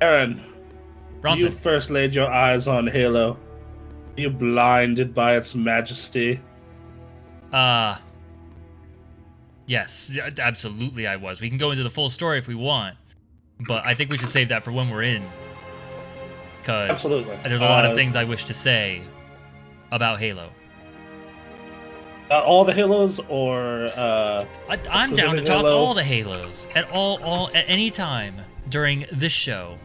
Aaron, you Bronson. first laid your eyes on Halo. Are you blinded by its majesty? Yes, absolutely I was. We can go into the full story if we want, but I think we should save that for when we're in. Because Absolutely. there's a lot of things I wish to say about Halo. All the Halos, or I'm down to specific talk Halo? all the Halos at at any time during this show.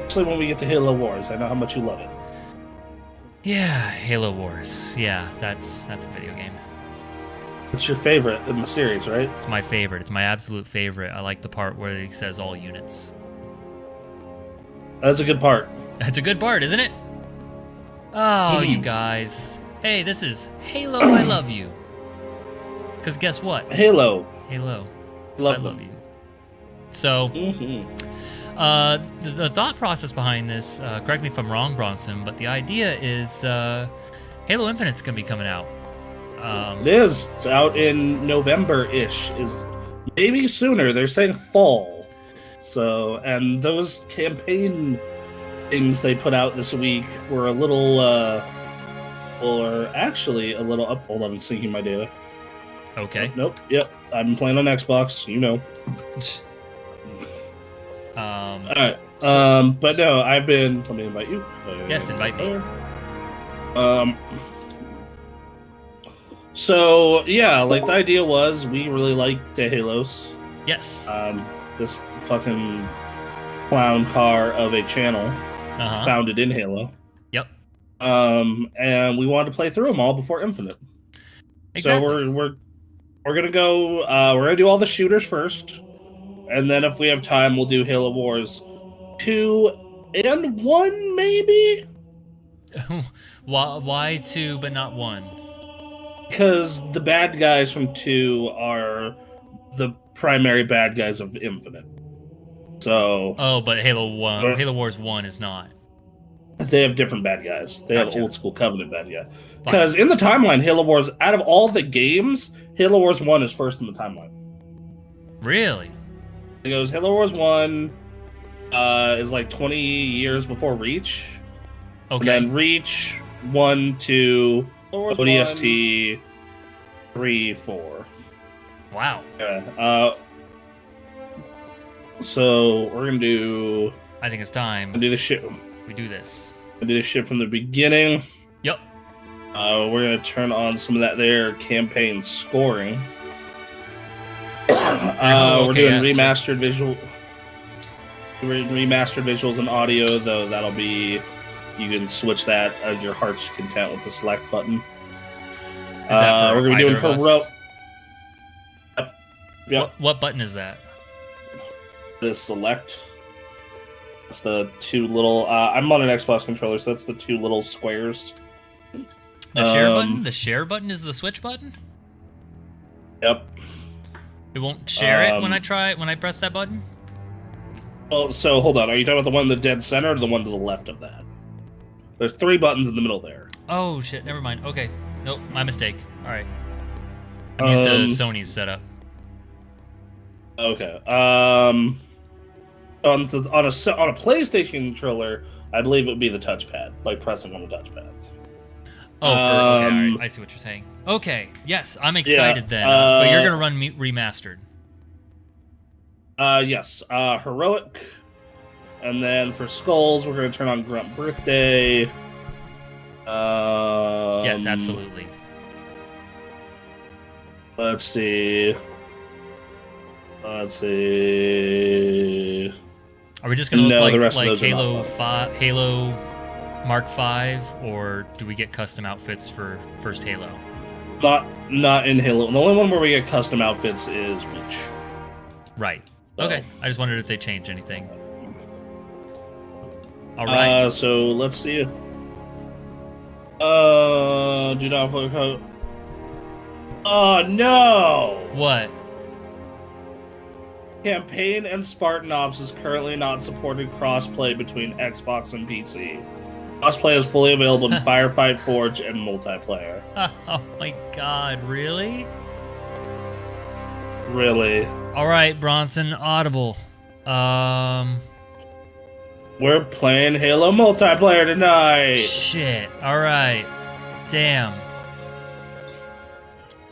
Especially when we get to Halo Wars. I know how much you love it. Yeah, Halo Wars. Yeah, that's a video game. It's your favorite in the series, right? It's my favorite. It's my absolute favorite. I like the part where he says all units. That's a good part. That's a good part, isn't it? Oh, you guys. Hey, this is Halo I Love You. Because guess what? Halo. Halo Love I them. Love You. So, the thought process behind this, correct me if I'm wrong, Bronson, but the idea is Halo Infinite's going to be coming out. It is. It's out in November-ish. Is maybe sooner. They're saying fall. So, and those campaign things they put out this week were a little, or actually a little up. Hold on, I'm syncing my data. Okay. Nope. Yep. I've been playing on Xbox. You know. All right. But no, I've been. Let me invite you. Yes, invite me. So yeah, like the idea was, we really liked the Halos. Yes. This fucking clown car of a channel founded in Halo. Yep. And we wanted to play through them all before Infinite. Exactly. So we're gonna go. We're gonna do all the shooters first, and then if we have time, we'll do Halo Wars 2 and 1, maybe. Why 2 but not 1? Because the bad guys from 2 are the primary bad guys of Infinite. So. Oh, but Halo Wars 1 is not. They have different bad guys. They Gotcha. have old school Covenant bad guy. Because in the timeline, Halo Wars, out of all the games, Halo Wars 1 is first in the timeline. Really? It goes Halo Wars 1 is like 20 years before Reach. Okay. And then Reach 1, 2, ODST 3, 4. Wow. Yeah. So we're gonna do. I think it's time. Do the shit. We do this. Do this shit from the beginning. Yep. We're gonna turn on some of that there campaign scoring. We're doing remastered visuals and audio, though. That'll be. You can switch that at your heart's content with the select button. Is that for we're gonna be doing heroic. Yep. What button is that? The select. It's the two little. I'm on an Xbox controller, so that's the two little squares. The share button. The share button is the switch button. Yep. It won't share it when I press that button. Well, so hold on. Are you talking about the one in the dead center or the one to the left of that? There's 3 buttons in the middle there. Oh shit! Never mind. Okay. Nope. My mistake. All right. I'm used to Sony's setup. Okay. On a PlayStation controller, I believe it would be the touchpad, like pressing on the touchpad. Oh, okay, all right. I see what you're saying. Okay, yes, I'm excited then. But you're gonna run remastered. Yes. Heroic, and then for skulls, we're gonna turn on Grunt Birthday. Yes, absolutely. Let's see. Are we just gonna look like Halo Mark V, or do we get custom outfits for first Halo? Not in Halo. The only one where we get custom outfits is Reach. Right. So. Okay. I just wondered if they changed anything. All right. So let's see. Do not focus. Oh no! What? Campaign and Spartan Ops is currently not supported crossplay between Xbox and PC. Crossplay is fully available in Firefight Forge and multiplayer. Oh my god, really? Really? All right, Bronson, audible. We're playing Halo multiplayer tonight. Shit. All right. Damn.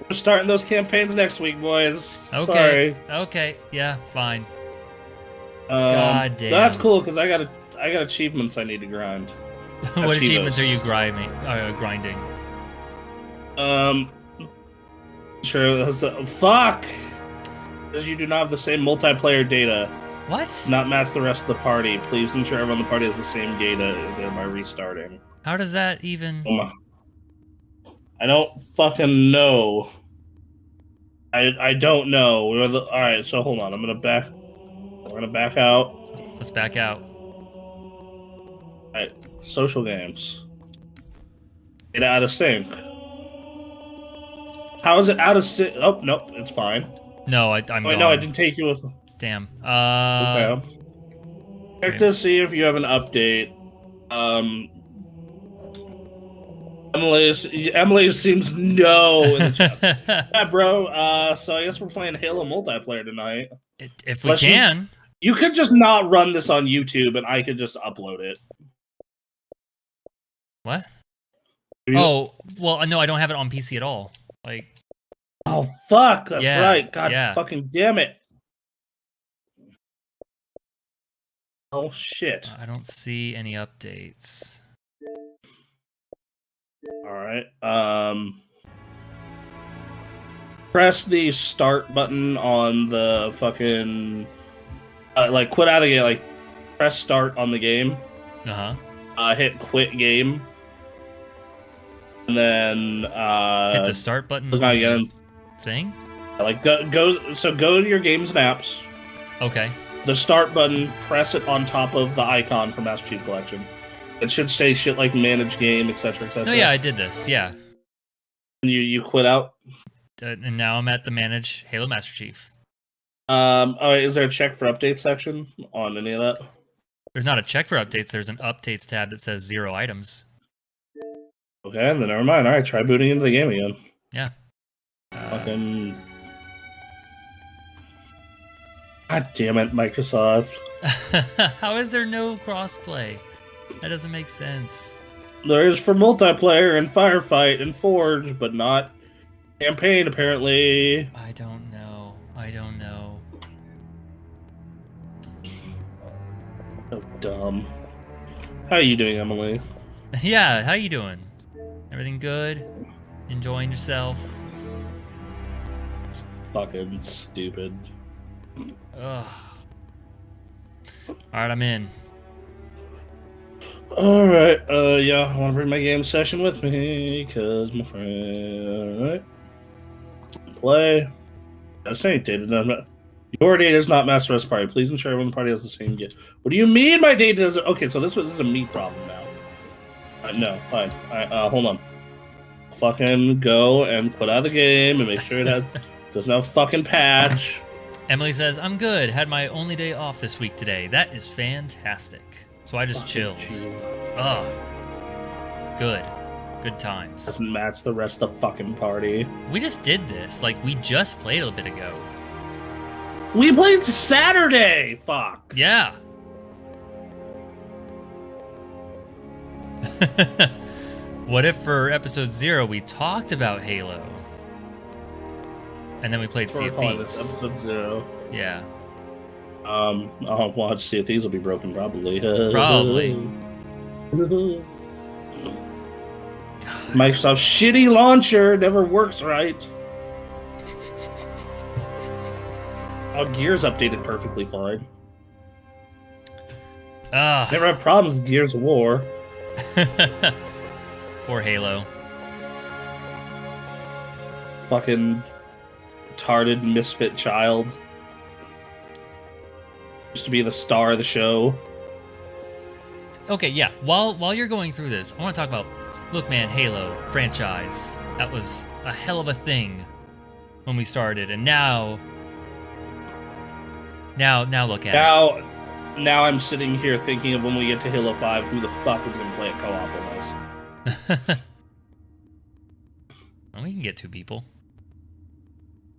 We're starting those campaigns next week, boys. Okay. Sorry. Okay. Yeah. Fine. God damn. That's cool because I got achievements I need to grind. What achievements are you grinding? Sure. Fuck. Because you do not have the same multiplayer data. What? Not match the rest of the party. Please ensure everyone in the party has the same data, thereby restarting. How does that even? I don't fucking know. I don't know. All right, so hold on. We're gonna back out. Let's back out. All right, social games. Get out of sync. How is it out of sync? Oh nope, it's fine. No, I'm gone. No, I didn't take you with. Damn. Okay. Check to see if you have an update. Emily seems no in the chat. Yeah, bro. So I guess we're playing Halo multiplayer tonight. If we can. You could just not run this on YouTube, and I could just upload it. What? Oh, well, no, I don't have it on PC at all. Like. Oh fuck! That's right. God fucking damn it. Oh shit. I don't see any updates. Alright. Press the start button on the fucking like quit out of the game, like press start on the game. Hit quit game. And then hit the start button look again. Thing? Like go to your games and apps. Okay. The start button, press it on top of the icon for Master Chief Collection. It should say shit like manage game, etc., etc. No, yeah, I did this. Yeah. And you quit out. And now I'm at the manage Halo Master Chief. Is there a check for updates section on any of that? There's not a check for updates. There's an updates tab that says 0 items. Okay, then never mind. All right, try booting into the game again. Yeah. Fucking. God damn it, Microsoft. How is there no crossplay? That doesn't make sense. There is for multiplayer and Firefight and Forge, but not campaign, apparently. I don't know. So dumb. How are you doing, Emily? Yeah, how you doing? Everything good? Enjoying yourself? It's fucking stupid. Ugh. Alright, I'm in. Alright, yeah, I want to bring my game session with me, because my friend, alright. Play. That's ain't data. Your data is not master rest party. Please ensure everyone in the party has the same data. What do you mean my data doesn't? Okay, so this is a me problem now. No, fine. Hold on. Fucking go and put out the game and make sure it doesn't have a fucking patch. Emily says, I'm good. Had my only day off this week today. That is fantastic. So I just chilled. Ugh. Good. Good times. Doesn't match the rest of the fucking party. We just did this. Like, we just played a bit ago. We played Saturday! Fuck. Yeah. What if for episode 0 we talked about Halo? And then we played Sea of Thieves. Episode 0. Yeah. I'll watch Sea of Thieves will be broken probably. Probably. Microsoft's shitty launcher never works right. Gears updated perfectly fine. Never have problems with Gears of War. Poor Halo. Fucking retarded misfit child. Used to be the star of the show. Okay, yeah. While you're going through this, I want to talk about, look, man, Halo franchise. That was a hell of a thing when we started, and now look at it. Now I'm sitting here thinking of when we get to Halo 5, who the fuck is going to play it co-op with us? Well, we can get 2 people.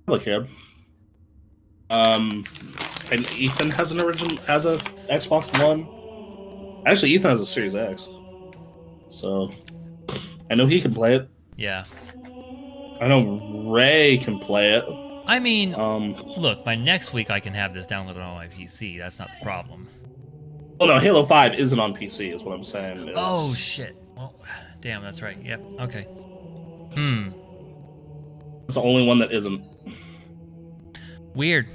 Look here. And Ethan has a Xbox One. Actually, Ethan has a Series X, so I know he can play it. Yeah. I know Ray can play it. I mean, look, by next week I can have this downloaded on my PC. That's not the problem. Oh no, Halo 5 isn't on PC, is what I'm saying. Oh shit. Well, damn, that's right. Yep. Okay. It's the only one that isn't. Weird.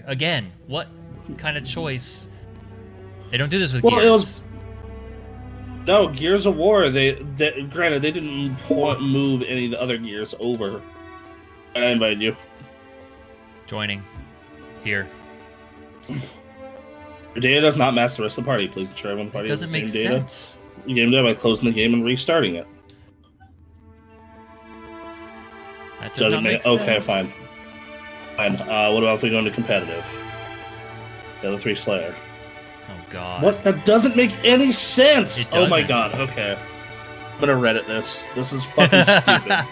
Again, what kind of choice? They don't do this with Gears. No, Gears of War, granted, they didn't move any of the other Gears over. I invited you. Joining. Here. Your data does not match the rest of the party. Please ensure everyone in the party has the same data. Doesn't make sense. You game data by closing the game and restarting it. That does not make sense. Okay, fine. Fine. What about if we go into competitive? The other 3 Slayer. Oh god. What? That doesn't make any sense! It doesn't. Oh my god, okay. I'm gonna Reddit this. This is fucking stupid.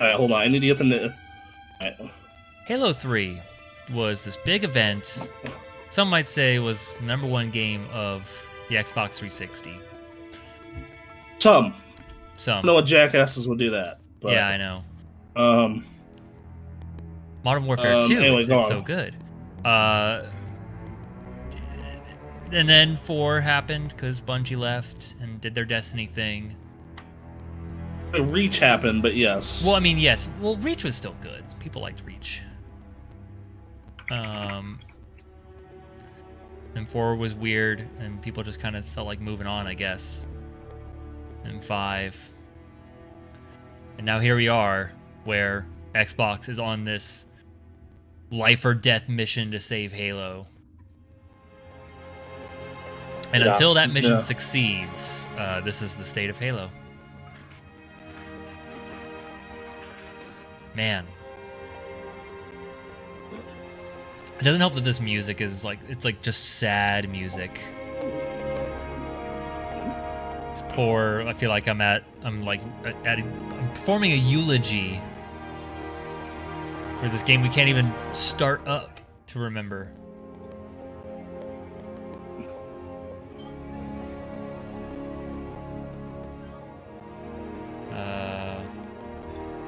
Alright, hold on. I need to get the... Alright. Halo 3 was this big event. Some might say was #1 game of the Xbox 360. Some. Some. I know what jackasses would do that. But, yeah, I know. Modern Warfare 2, anyway, it's so good. And then 4 happened because Bungie left and did their Destiny thing. Reach happened, but yes. Well, I mean, yes. Well, Reach was still good. People liked Reach. And 4 was weird, and people just kind of felt like moving on, I guess. And 5. And now here we are, where Xbox is on this life or death mission to save Halo. And until that mission succeeds, this is the state of Halo. Man. It doesn't help that this music is like, it's like just sad music. It's poor. I feel like I'm performing a eulogy for this game we can't even start up to remember.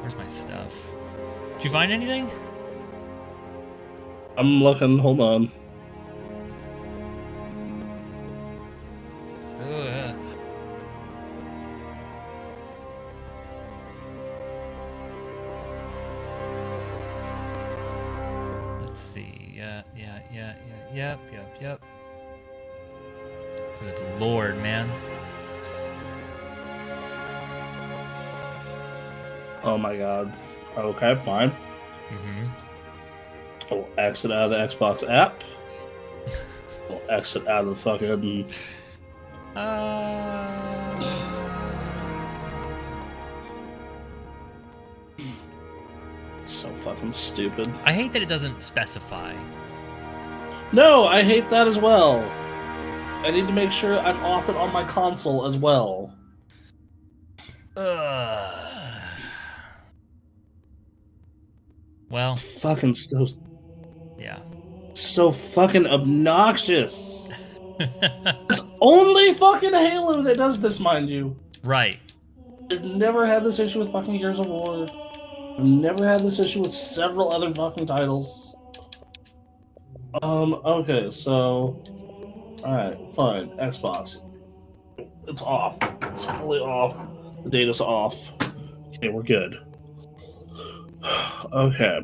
Where's my stuff? Did you find anything? I'm looking. Hold on. Let's see. Yep. Good lord, man. Oh my god. Okay, fine. I'll exit out of the Xbox app. I'll exit out of the fucking... So fucking stupid. I hate that it doesn't specify. No, I hate that as well. I need to make sure I'm off it on my console as well. Well, fucking so... Yeah. So fucking obnoxious. It's only fucking Halo that does this, mind you. Right. I've never had this issue with fucking Gears of War. I've never had this issue with several other fucking titles. Okay, so... Alright, fine. Xbox. It's off. It's fully off. The data's off. Okay, we're good. Okay.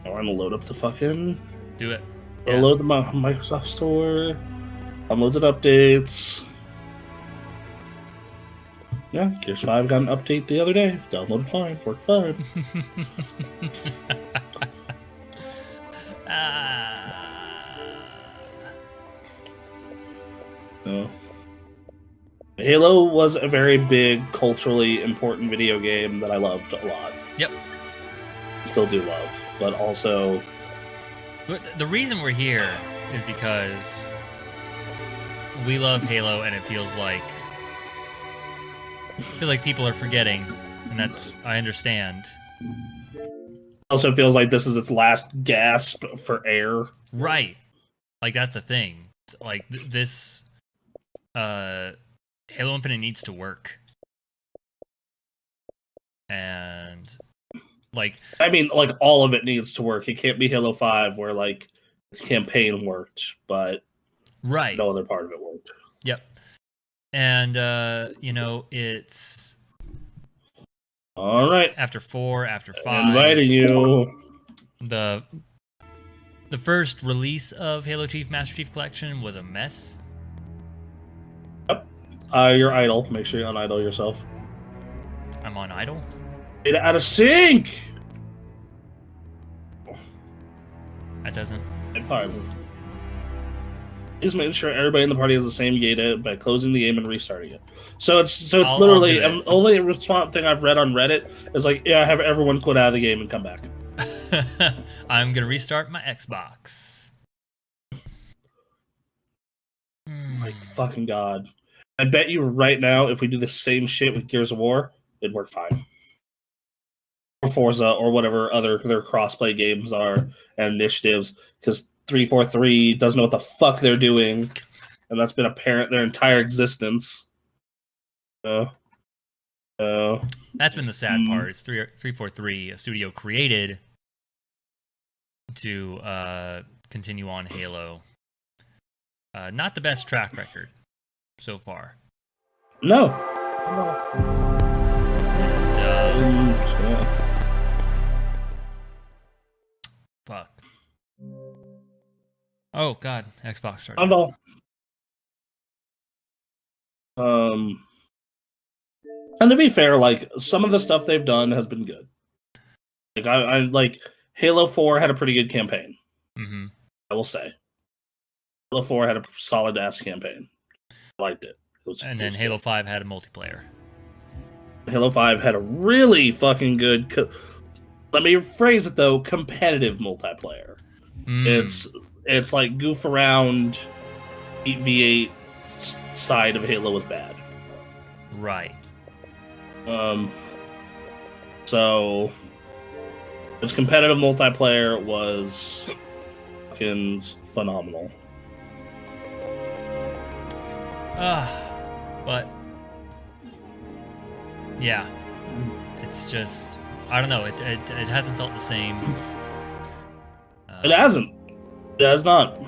Now I'm gonna load up the fucking... Do it. I'll load the Microsoft Store. Unloaded updates. Yeah, Gears 5 got an update the other day. Downloaded fine. Worked fine. Halo was a very big, culturally important video game that I loved a lot. Yep. Still do love, but also... But the reason we're here is because we love Halo, and it feels like people are forgetting, and that's, I understand. Also feels like this is its last gasp for air. Right. Like, that's a thing. Like, this Halo Infinite needs to work. And, like... I mean, like, all of it needs to work. It can't be Halo 5 where, like, its campaign worked, but right. no other part of it worked. Yep. And, it's... All right. After 4, after 5... Inviting you. The first release of Halo Chief Master Chief Collection was a mess. Yep. You're idle. Make sure you unidle yourself. I'm on idle? Get out of sync! That doesn't... Fine. Just making sure everybody in the party has the same data by closing the game and restarting it. So it's literally the only response thing I've read on Reddit is like, yeah, have everyone quit out of the game and come back. I'm gonna restart my Xbox. Like, fucking God. I bet you right now, if we do the same shit with Gears of War, it'd work fine. Or Forza, or whatever other their crossplay games are and initiatives, because 343 doesn't know what the fuck they're doing, and that's been apparent their entire existence. That's been the sad part. It's 343, a studio created to continue on Halo. Not the best track record so far. No. Fuck. Oh God, Xbox started. And to be fair, like, some of the stuff they've done has been good. Like, I like Halo 4 had a pretty good campaign. Mm-hmm. I will say. Halo 4 had a solid ass campaign. I liked it. And then Halo 5 had a multiplayer. Halo 5 had a really fucking good... let me rephrase it, though. Competitive multiplayer. It's like goof around 8v8 side of Halo was bad. Right. So its competitive multiplayer was fucking phenomenal. But yeah, it's just, I don't know. It hasn't felt the same. It hasn't. It has not.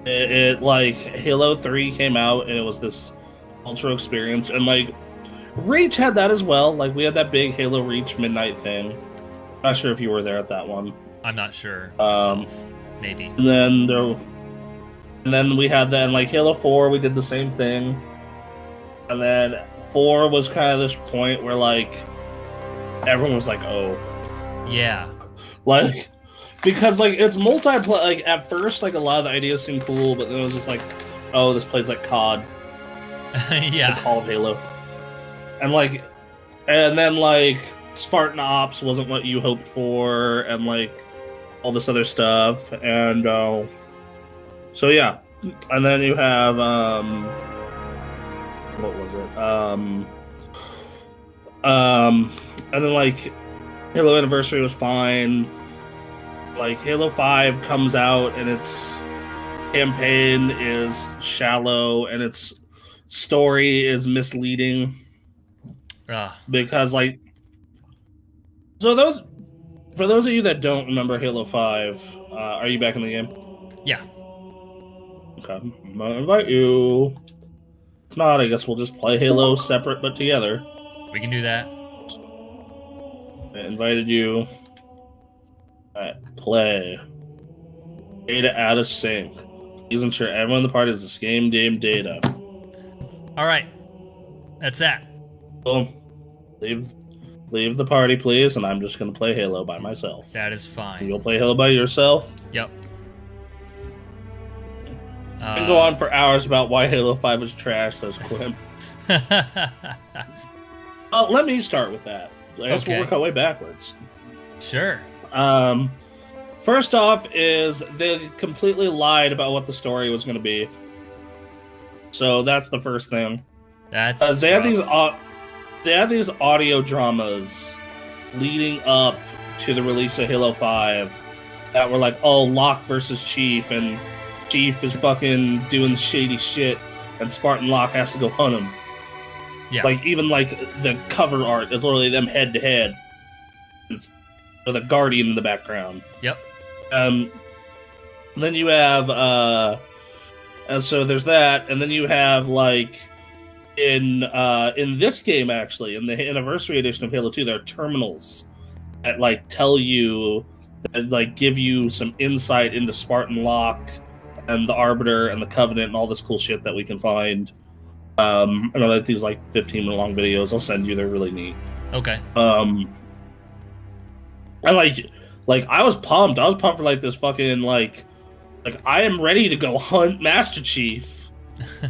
It like Halo 3 came out and it was this ultra experience, and like Reach had that as well. Like, we had that big Halo Reach midnight thing. I'm not sure if you were there at that one. I'm not sure myself. Maybe. And then we had that in like Halo 4. We did the same thing, and then 4 was kind of this point where like everyone was like, "Oh, yeah," like, because like it's multiplayer. Like, at first, like, a lot of the ideas seemed cool, but then it was just like, "Oh, this plays like COD." Yeah. Like Call of Halo. And then like Spartan Ops wasn't what you hoped for, and like all this other stuff, and so yeah. And then you have what was it? And then like Halo Anniversary was fine. Like Halo 5 comes out and its campaign is shallow and its story is misleading. Because like, so for those of you that don't remember Halo 5, are you back in the game? Yeah. Okay, I'm gonna invite you. If not, I guess we'll just play Halo separate but together. We can do that. I invited you. Alright, play. Data out of sync. Please ensure everyone in the party has the same game data. Alright. That's that. Boom. Leave the party, please, and I'm just gonna play Halo by myself. That is fine. You'll play Halo by yourself? Yep. I can go on for hours about why Halo 5 is trash, says Quim. Let me start with that. I guess we'll work our way backwards. Sure. First off is they completely lied about what the story was going to be. So that's the first thing. That's they had these audio dramas leading up to the release of Halo 5 that were like, oh, Locke versus Chief, and Chief is fucking doing shady shit, and Spartan Locke has to go hunt him. Yeah. Like, even like the cover art is literally them head to head. With a Guardian in the background. Yep. Then you have and so there's that, and then you have like in this game, actually, in the anniversary edition of Halo 2, there are terminals that like tell you, that like give you some insight into Spartan Locke and the Arbiter and the Covenant and all this cool shit that we can find. I know like these like 15-minute long videos I'll send you, they're really neat. Okay. And like I was pumped. I was pumped for like this fucking like I am ready to go hunt Master Chief.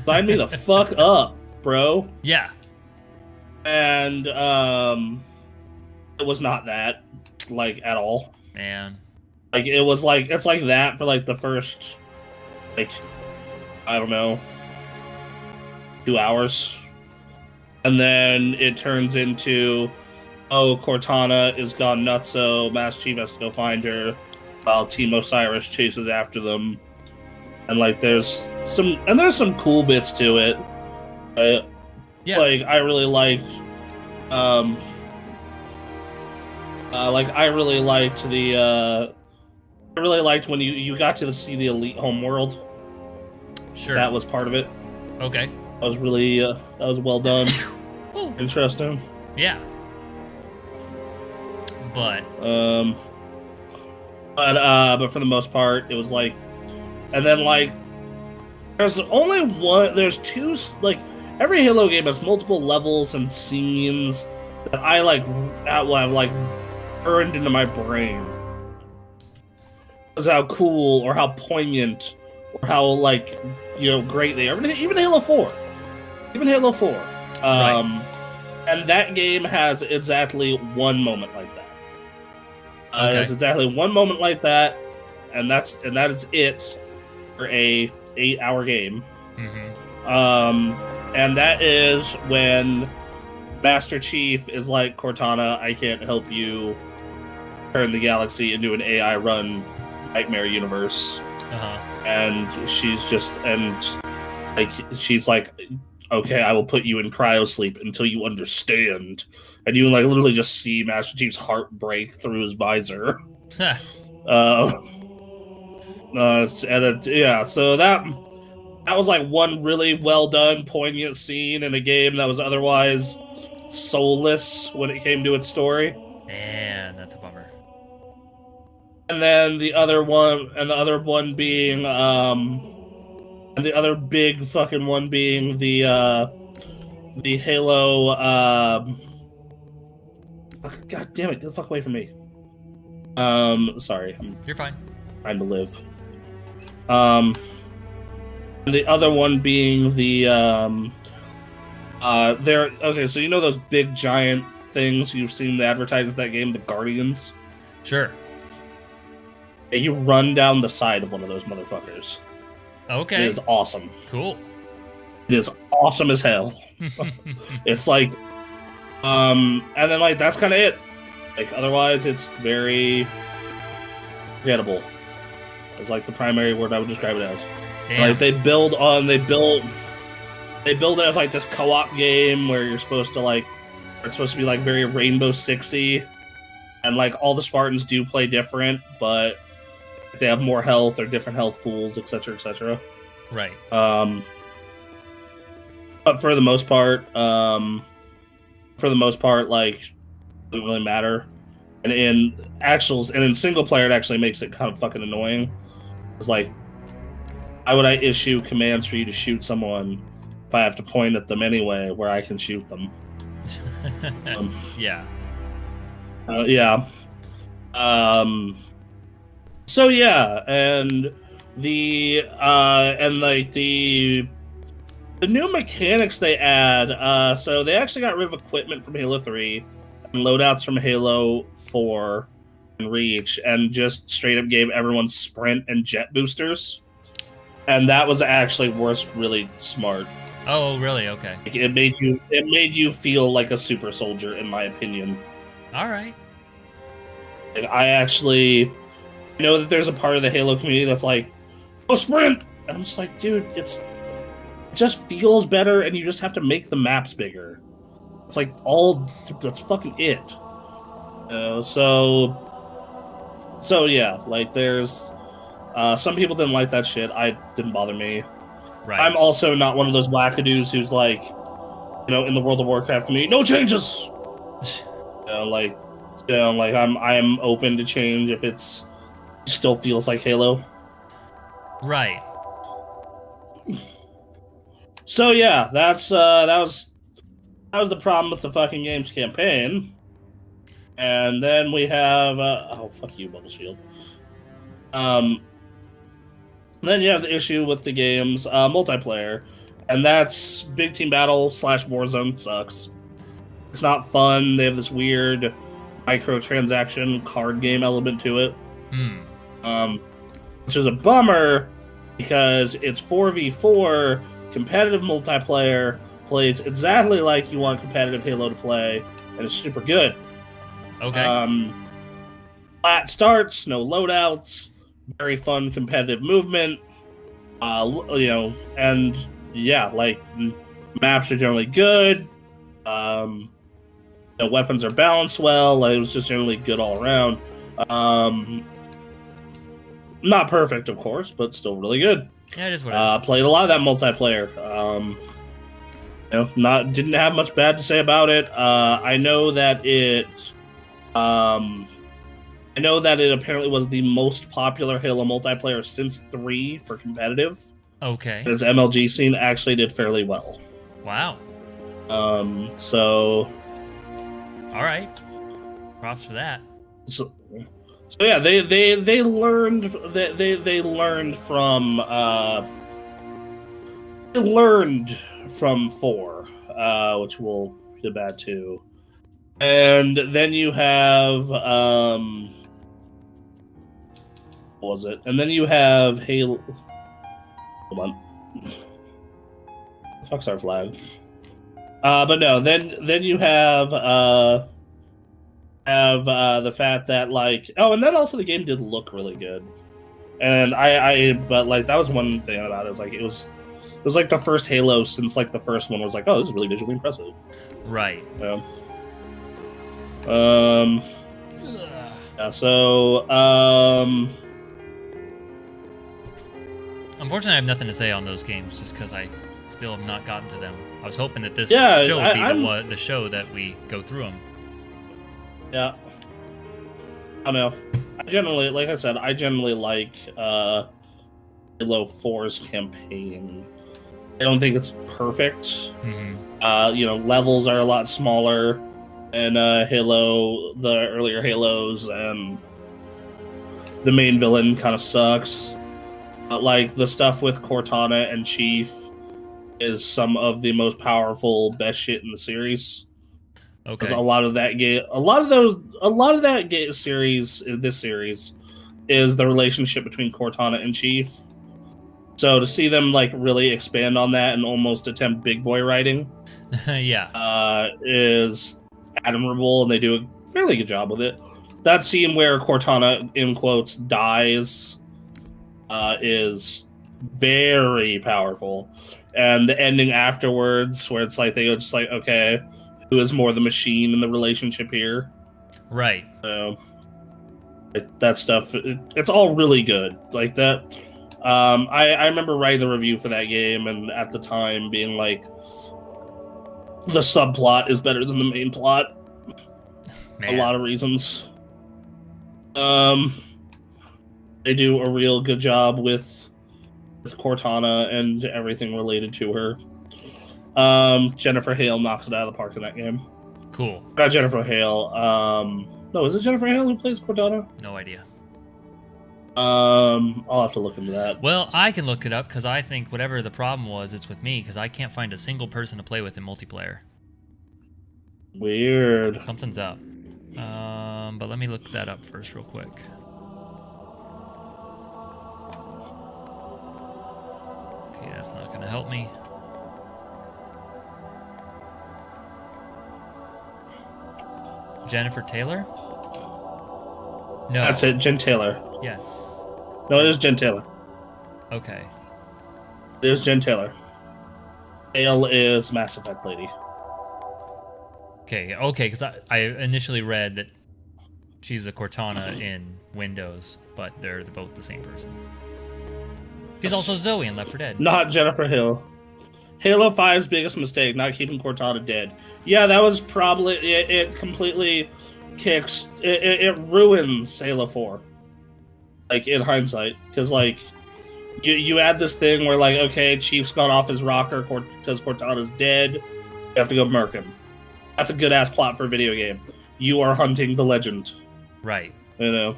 Sign me the fuck up, bro. Yeah. And it was not that, like, at all. Man. Like, it was like, it's like that for like the first, like, I don't know, 2 hours. And then it turns into, oh, Cortana is gone nuts, so Master Chief has to go find her while Team Osiris chases after them. And like there's some cool bits to it. Yeah. Like I really liked I really liked when you got to see the Elite home world. Sure. That was part of it. Okay. That was really that was well done. Interesting. Yeah. But for the most part, it was like, and then like, there's two, like, every Halo game has multiple levels and scenes that I've like burned into my brain. Because how cool or how poignant or how like, you know, great they are. Even Halo 4. Right. And that game has exactly one moment like that. There's exactly one moment like that, and that is it for a 8-hour game. Mm-hmm. And that is when Master Chief is like, Cortana, I can't help you turn the galaxy into an AI-run nightmare universe. And she's like, okay, I will put you in cryosleep until you understand. And you like literally just see Master Chief's heart break through his visor. So that was like one really well done, poignant scene in a game that was otherwise soulless when it came to its story. Man, that's a bummer. And then the other being and the other big fucking one being the Halo God damn it, get the fuck away from me. Sorry. You're fine. Trying to live. And the other one being the okay, so you know those big giant things you've seen the advertisement of that game, the Guardians? Sure. You run down the side of one of those motherfuckers. Okay. It is awesome. Cool. It is awesome as hell. It's like, and then like that's kind of it. Like otherwise, it's very forgettable. It's like the primary word I would describe it as. Damn. Like they build it as like this co-op game where you're supposed to like, it's supposed to be like very Rainbow Sixy, and like all the Spartans do play different, but they have more health or different health pools, etc., etc. Right. But for the most part, like, it doesn't really matter. And in single player, it actually makes it kind of fucking annoying. It's like, why would I issue commands for you to shoot someone if I have to point at them anyway, where I can shoot them? Yeah. Yeah. So yeah, and the new mechanics they add, so they actually got rid of equipment from Halo 3 and loadouts from Halo 4 and Reach, and just straight up gave everyone sprint and jet boosters. And that was actually really smart. Oh, really? Okay. Like, it made you feel like a super soldier, in my opinion. All right. And I know that there's a part of the Halo community that's like, "Oh, sprint!" And I'm just like, dude, it just feels better, and you just have to make the maps bigger. It's like that's fucking it. So yeah, like there's some people didn't like that shit. I didn't bother me. Right. I'm also not one of those wackadoos who's like, in the World of Warcraft community, no changes. Like I'm open to change if it still feels like Halo. Right. So yeah, that was the problem with the fucking game's campaign. And then we have oh, fuck you, Bubble Shield. Then you have the issue with the game's multiplayer, and that's big team battle / Warzone sucks. It's not fun. They have this weird microtransaction card game element to it, which is a bummer because it's 4v4 competitive multiplayer, plays exactly like you want competitive Halo to play, and it's super good. Okay. Flat starts, no loadouts, very fun competitive movement. And yeah, like maps are generally good. The weapons are balanced well. Like, it was just generally good all around. Not perfect, of course, but still really good. Yeah, it is what it is. Played a lot of that multiplayer. Didn't have much bad to say about it. I know that it apparently was the most popular Halo multiplayer since 3 for competitive. Okay. Its MLG scene actually did fairly well. Wow. So. All right. Props for that. So yeah, they learned from 4, which we'll get back to. And then you have what was it? And then you have Halo. Hold on. Fuck's our flag. But no, then you have the fact that like and then also the game did look really good. And but like that was one thing about it, is like it was like the first Halo since like the first one was like, oh, this is really visually impressive. Right. Yeah. So unfortunately, I have nothing to say on those games just because I still have not gotten to them. I was hoping that this show would be the show that we go through them. Yeah. I don't know. Like I said, I generally like Halo 4's campaign. I don't think it's perfect. Mm-hmm. Levels are a lot smaller in the earlier Halos, and the main villain kind of sucks. But like the stuff with Cortana and Chief is some of the most powerful, best shit in the series. Okay. Because a lot of that series is the relationship between Cortana and Chief. So to see them like really expand on that and almost attempt big boy writing, is admirable, and they do a fairly good job with it. That scene where Cortana, in quotes, dies is very powerful, and the ending afterwards, where it's like they go just like, okay, who is more the machine in the relationship here? Right. That stuff, it's all really good. Like that. I remember writing the review for that game, and at the time being like, the subplot is better than the main plot. Man. A lot of reasons. They do a real good job with Cortana and everything related to her. Jennifer Hale knocks it out of the park in that game. Cool. Not Jennifer Hale. No, is it Jennifer Hale who plays Cortana? No idea. I'll have to look into that. Well, I can look it up because I think whatever the problem was, it's with me because I can't find a single person to play with in multiplayer. Weird. Something's up. But let me look that up first real quick. Okay, that's not going to help me. Jennifer Taylor? No. That's it, Jen Taylor. Yes. No, it is Jen Taylor. Okay. It is Jen Taylor. Ale is Mass Effect lady. Okay, because I initially read that she's a Cortana in Windows, but they're both the same person. She's also Zoe in Left 4 Dead. Not Jennifer Hill. Halo 5's biggest mistake, not keeping Cortana dead. Yeah, that was probably... It completely kicks... It ruins Halo 4. Like, in hindsight. Because, like, you add this thing where, like, okay, Chief's gone off his rocker because Cortana's dead. You have to go murk him. That's a good-ass plot for a video game. You are hunting the legend. Right. You know?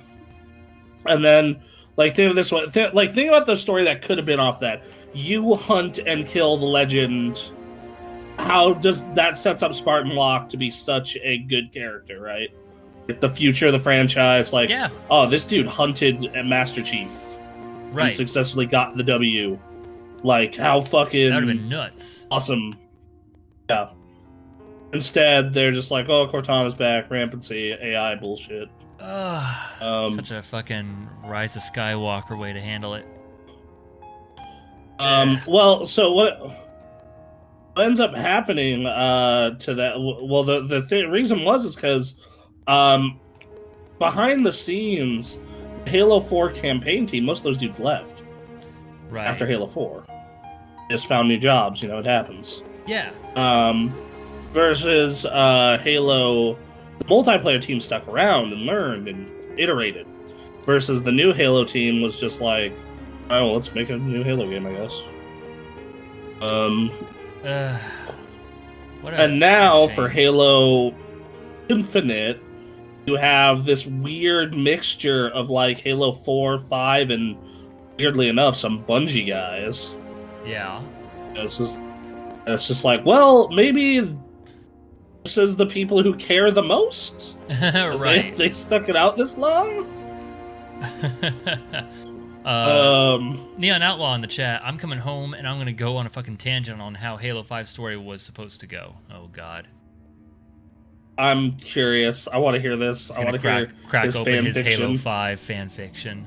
And then... Like, think of this one. Think about the story that could have been off that. You hunt and kill the legend. How does that sets up Spartan Locke to be such a good character, right? Like the future of the franchise, like, yeah. Oh, this dude hunted a Master Chief. Right. And successfully got the W. Like, how fucking... That would have been nuts. Awesome. Yeah. Instead, they're just like, oh, Cortana's back, rampancy, AI bullshit. Such a fucking Rise of Skywalker way to handle it. Well, so what ends up happening to that? Well, the reason is because behind the scenes, Halo 4 campaign team, most of those dudes left right after Halo 4. Just found new jobs. You know, it happens. Yeah. Versus Halo. The multiplayer team stuck around and learned and iterated. Versus the new Halo team was just like, oh, well, let's make a new Halo game, I guess. And now for Halo Infinite, you have this weird mixture of like Halo 4, 5, and weirdly enough, some Bungie guys. Yeah. It's just like, well, maybe this is the people who care the most. Right. They stuck it out this long. Neon Outlaw in the chat. I'm coming home and I'm gonna go on a fucking tangent on how Halo 5 story was supposed to go. Oh God. I'm curious. I want to hear this. I want to crack open his Halo 5 fan fiction.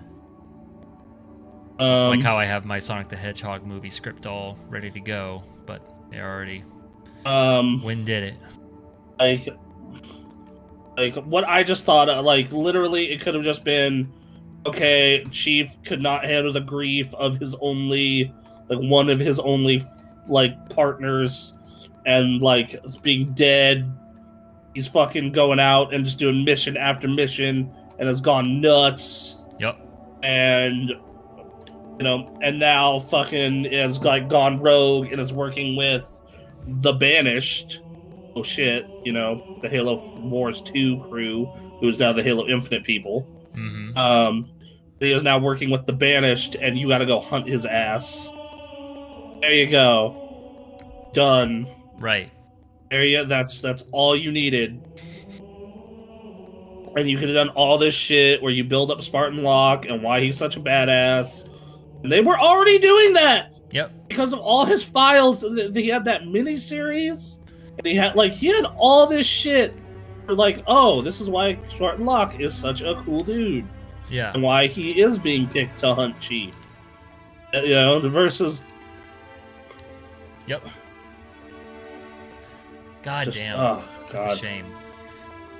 Like how I have my Sonic the Hedgehog movie script all ready to go, but they already. When did it? Like what I just thought, like literally it could have just been, okay, Chief could not handle the grief of his only, like one of his only, like partners, and like being dead. He's fucking going out and just doing mission after mission and has gone nuts. Yep. And, you know, and now fucking is like gone rogue and is working with the Banished. Oh shit, you know, the Halo Wars 2 crew, who is now the Halo Infinite people. Mm-hmm. He is now working with the Banished, and you gotta go hunt his ass. There you go. Done. Right. There you go. That's all you needed. And you could have done all this shit where you build up Spartan Locke and why he's such a badass. And they were already doing that! Yep. Because of all his files, he had that mini-series. And he had all this shit for like, oh, this is why Spartan Locke is such a cool dude. Yeah. And why he is being picked to hunt Chief. You know, versus... Yep. God damn. Oh, God. That's a shame.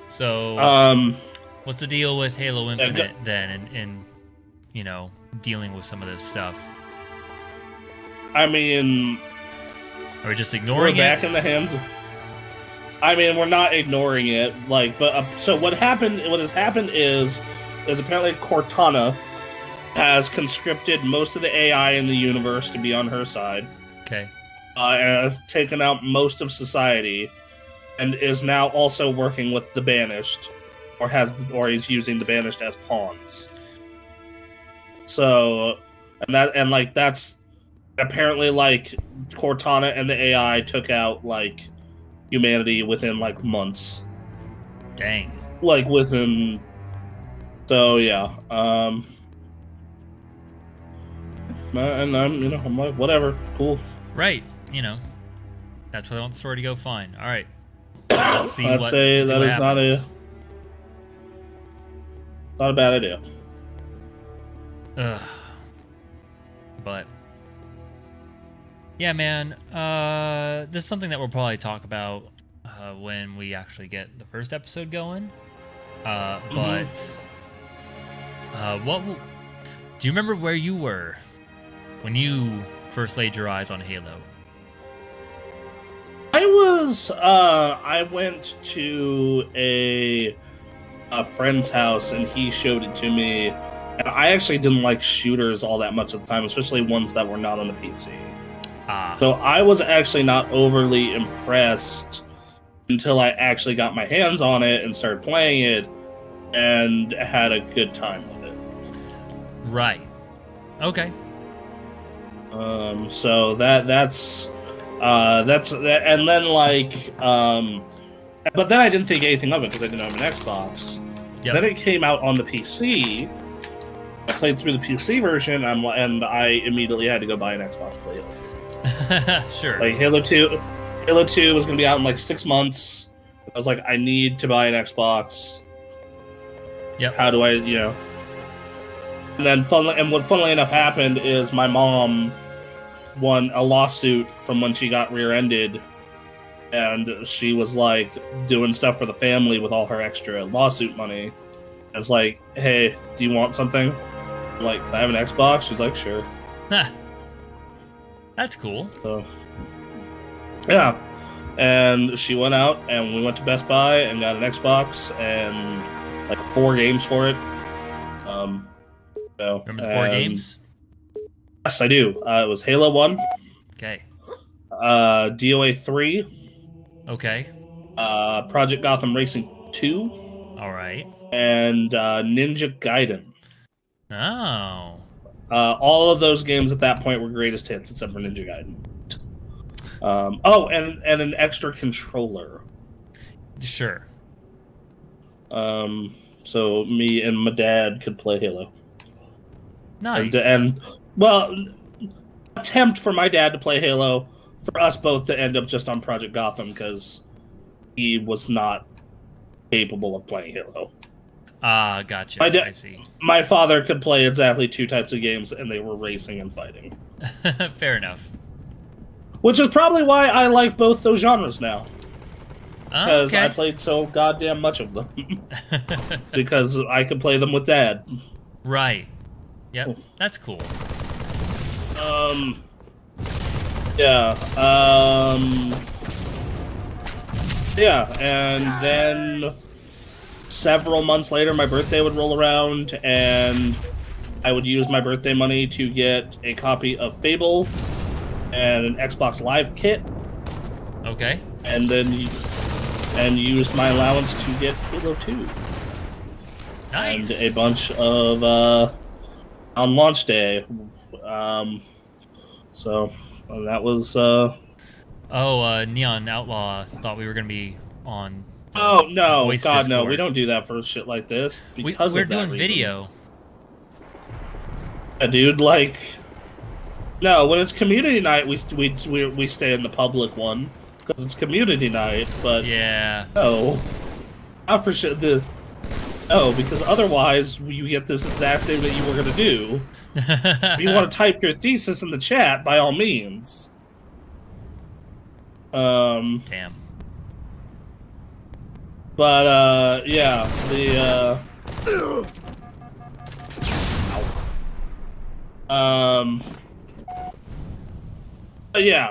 So, what's the deal with Halo Infinite then and you know, dealing with some of this stuff? I mean... Are we just ignoring it? We're back in the hand... I mean, we're not ignoring it, like, but so what has happened is apparently Cortana has conscripted most of the AI in the universe to be on her side. Okay. And has taken out most of society, and is now also working with the Banished, or he's using the Banished as pawns. So, that's apparently like Cortana and the AI took out like humanity within like months. Dang. Like within. So yeah. And I'm like, whatever, cool. Right. You know, that's where I want the story to go. Fine. All right. Let's see I'd what say let's see that what is happens. Not a bad idea. Ugh. But yeah, man. This is something that we'll probably talk about when we actually get the first episode going. But do you remember where you were when you first laid your eyes on Halo? I went to a friend's house and he showed it to me, and I actually didn't like shooters all that much at the time, especially ones that were not on the PC. So I was actually not overly impressed until I actually got my hands on it and started playing it and had a good time with it. Right. Okay. So that's and then but then I didn't think anything of it because I didn't have an Xbox. Yep. Then it came out on the PC. I played through the PC version, and I immediately had to go buy an Xbox to play it. Sure. Like Halo 2 was going to be out in like 6 months. I was like, I need to buy an Xbox. Yep. How do I, And then, what funnily enough happened is my mom won a lawsuit from when she got rear-ended, and she was like doing stuff for the family with all her extra lawsuit money. I was like, hey, do you want something? I'm like, can I have an Xbox? She's like, sure. That's cool. So, yeah. And she went out, and we went to Best Buy and got an Xbox and like 4 games for it. Remember the 4 games? Yes, I do. It was Halo 1. Okay. DOA 3. Okay. Project Gotham Racing 2. All right. And Ninja Gaiden. Oh. All of those games at that point were greatest hits, except for Ninja Gaiden. And an extra controller. Sure. So me and my dad could play Halo. Nice. And attempt for my dad to play Halo, for us both to end up just on Project Gotham because he was not capable of playing Halo. Gotcha. I see. My father could play exactly 2 types of games, and they were racing and fighting. Fair enough. Which is probably why I like both those genres now. Because okay. I played so goddamn much of them. Because I could play them with Dad. Right. Yep, that's cool. Yeah. Yeah, and then several months later, my birthday would roll around, and I would use my birthday money to get a copy of Fable and an Xbox Live kit. Okay. And then used my allowance to get Halo 2. Nice. And a bunch of on launch day. So that was Neon Outlaw thought we were gonna be on. Oh no, Voice God, no! Discord. We don't do that for shit like this. Because we're of that doing reason. video. Yeah, dude, like, no. When it's community night, we stay in the public one because it's community night. But Yeah. no, not for shit. No, because otherwise you get this exact thing that you were gonna do. If you want to type your thesis in the chat, by all means. Damn. But yeah, yeah.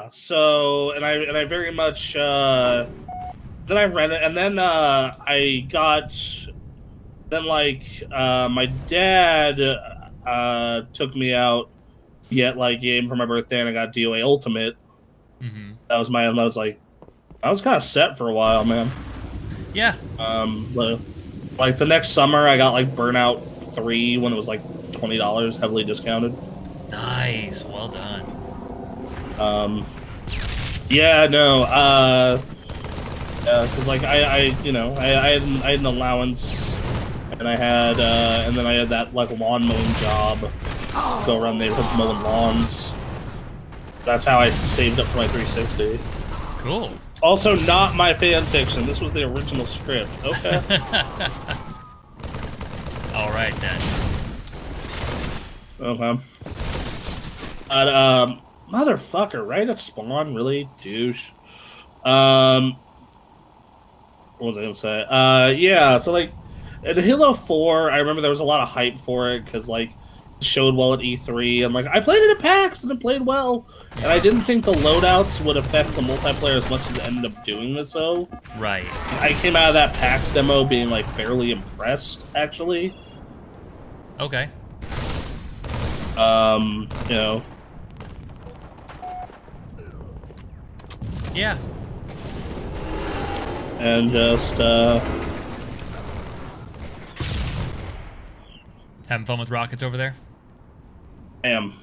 So, and I very much then I rented, and then I got. Then, my dad took me out to get, game for my birthday, and I got DOA Ultimate. Mm-hmm. I was kind of set for a while, man. Yeah. But, the next summer, I got, Burnout 3 when it was, $20, heavily discounted. Nice. Well done. Yeah, no, because, I had an allowance. And I had, and then I had that lawn mowing job. Go around the neighborhood mowing lawns. That's how I saved up for my 360. Cool. Also, not my fan fiction. This was the original script. Okay. All right then. Okay. But, motherfucker, right at spawn, really? Douche. What was I gonna say? Yeah, so, like, in Halo 4, I remember there was a lot of hype for it, because, like, it showed well at E3, and, like, I played it at PAX, and it played well, and I didn't think the loadouts would affect the multiplayer as much as it ended up doing so. Right. I came out of that PAX demo being, like, fairly impressed, actually. Okay. You know. Yeah. And just, Having fun with rockets over there? I am.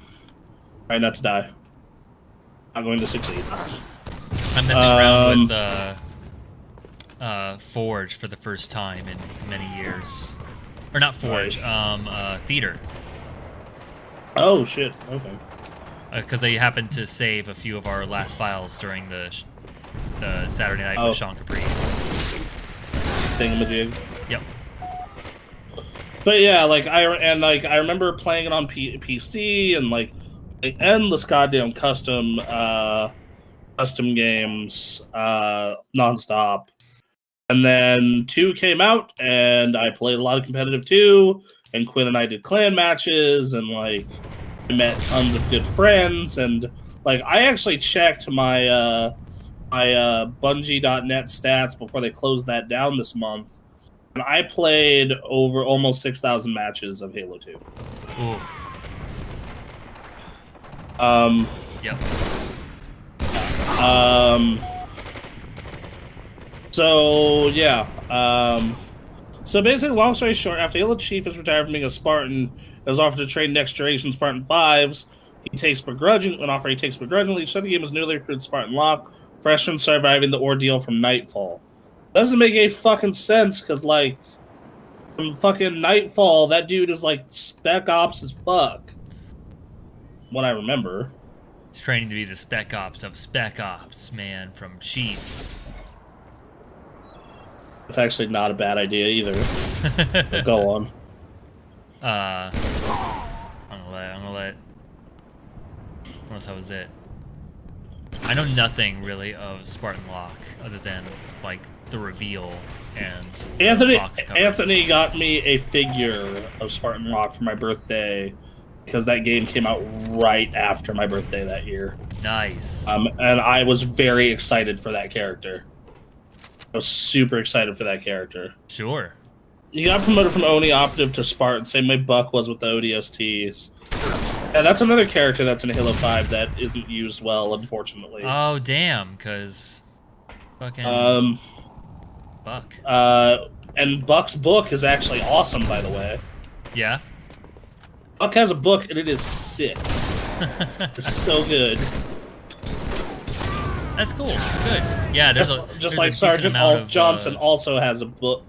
Trying not to die. I'm going to succeed. I'm messing around with Forge for the first time in many years. Or not Forge, Theater. Oh, shit. Okay. Because they happened to save a few of our last files during the Saturday night with Sean Capri. Thingamajig. Yep. But yeah, like I remember playing it on PC and like endless goddamn custom games nonstop. And then 2 came out, and I played a lot of competitive 2. And Quinn and I did clan matches, and like I met tons of good friends. And like I actually checked my Bungie.net stats before they closed that down this month. And I played over almost 6,000 matches of Halo 2. Ooh. Yep. So, yeah. So basically, long story short, after Halo Chief is retired from being a Spartan, is offered to train next generation Spartan 5s, he takes begrudgingly, so the game is newly recruited Spartan Locke, fresh from surviving the ordeal from Nightfall. Doesn't make any fucking sense, because, like, from fucking Nightfall, that dude is, like, Spec Ops as fuck. What I remember. He's training to be the Spec Ops of Spec Ops, man, from Chief. That's actually not a bad idea, either. But go on. I'm gonna let... Unless that was it. I know nothing really of Spartan Locke other than like the reveal and box cover. Anthony got me a figure of Spartan Locke for my birthday because that game came out right after my birthday that year. Nice. And I was very excited for that character. I was super excited for that character. Sure. You got promoted from Oni Operative to Spartan, same way Buck was with the ODSTs. Yeah, that's another character that's in Halo 5 that isn't used well, unfortunately. Oh, damn, because fucking Buck. And Buck's book is actually awesome, by the way. Yeah? Buck has a book, and it is sick. It's so good. That's cool. Good. Yeah, there's just like Sergeant Alf Johnson also has a book,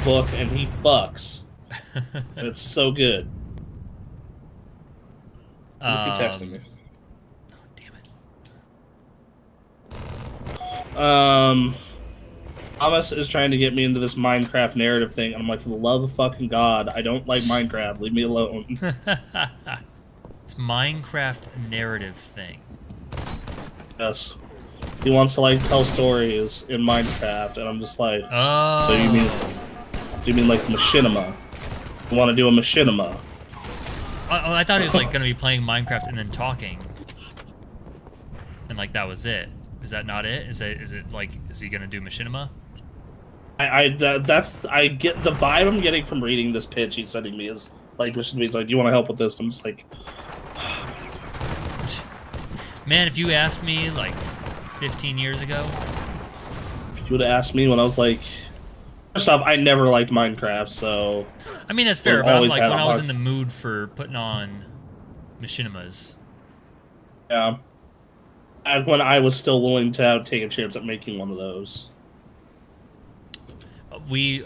and he fucks. And it's so good. If you texting me. Damn it. Thomas is trying to get me into this Minecraft narrative thing, and I'm like, for the love of fucking God, I don't like Minecraft. Leave me alone. It's Minecraft narrative thing. Yes. He wants to like tell stories in Minecraft, and I'm just like, oh. So you mean like machinima? You want to do a machinima? Oh, I thought he was like gonna be playing Minecraft and then talking, and like that was it. Is that not it? Is it like, is he gonna do machinima? I get the vibe I'm getting from reading this pitch he's sending me is like, he's like, do you want to help with this? I'm just like, man, if you asked me like 15 years ago, if you would have asked me when I was like, first off, I never liked Minecraft, so I mean that's fair. But I'm like, when I was in the mood for putting on machinimas, yeah, when I was still willing to take a chance at making one of those. We,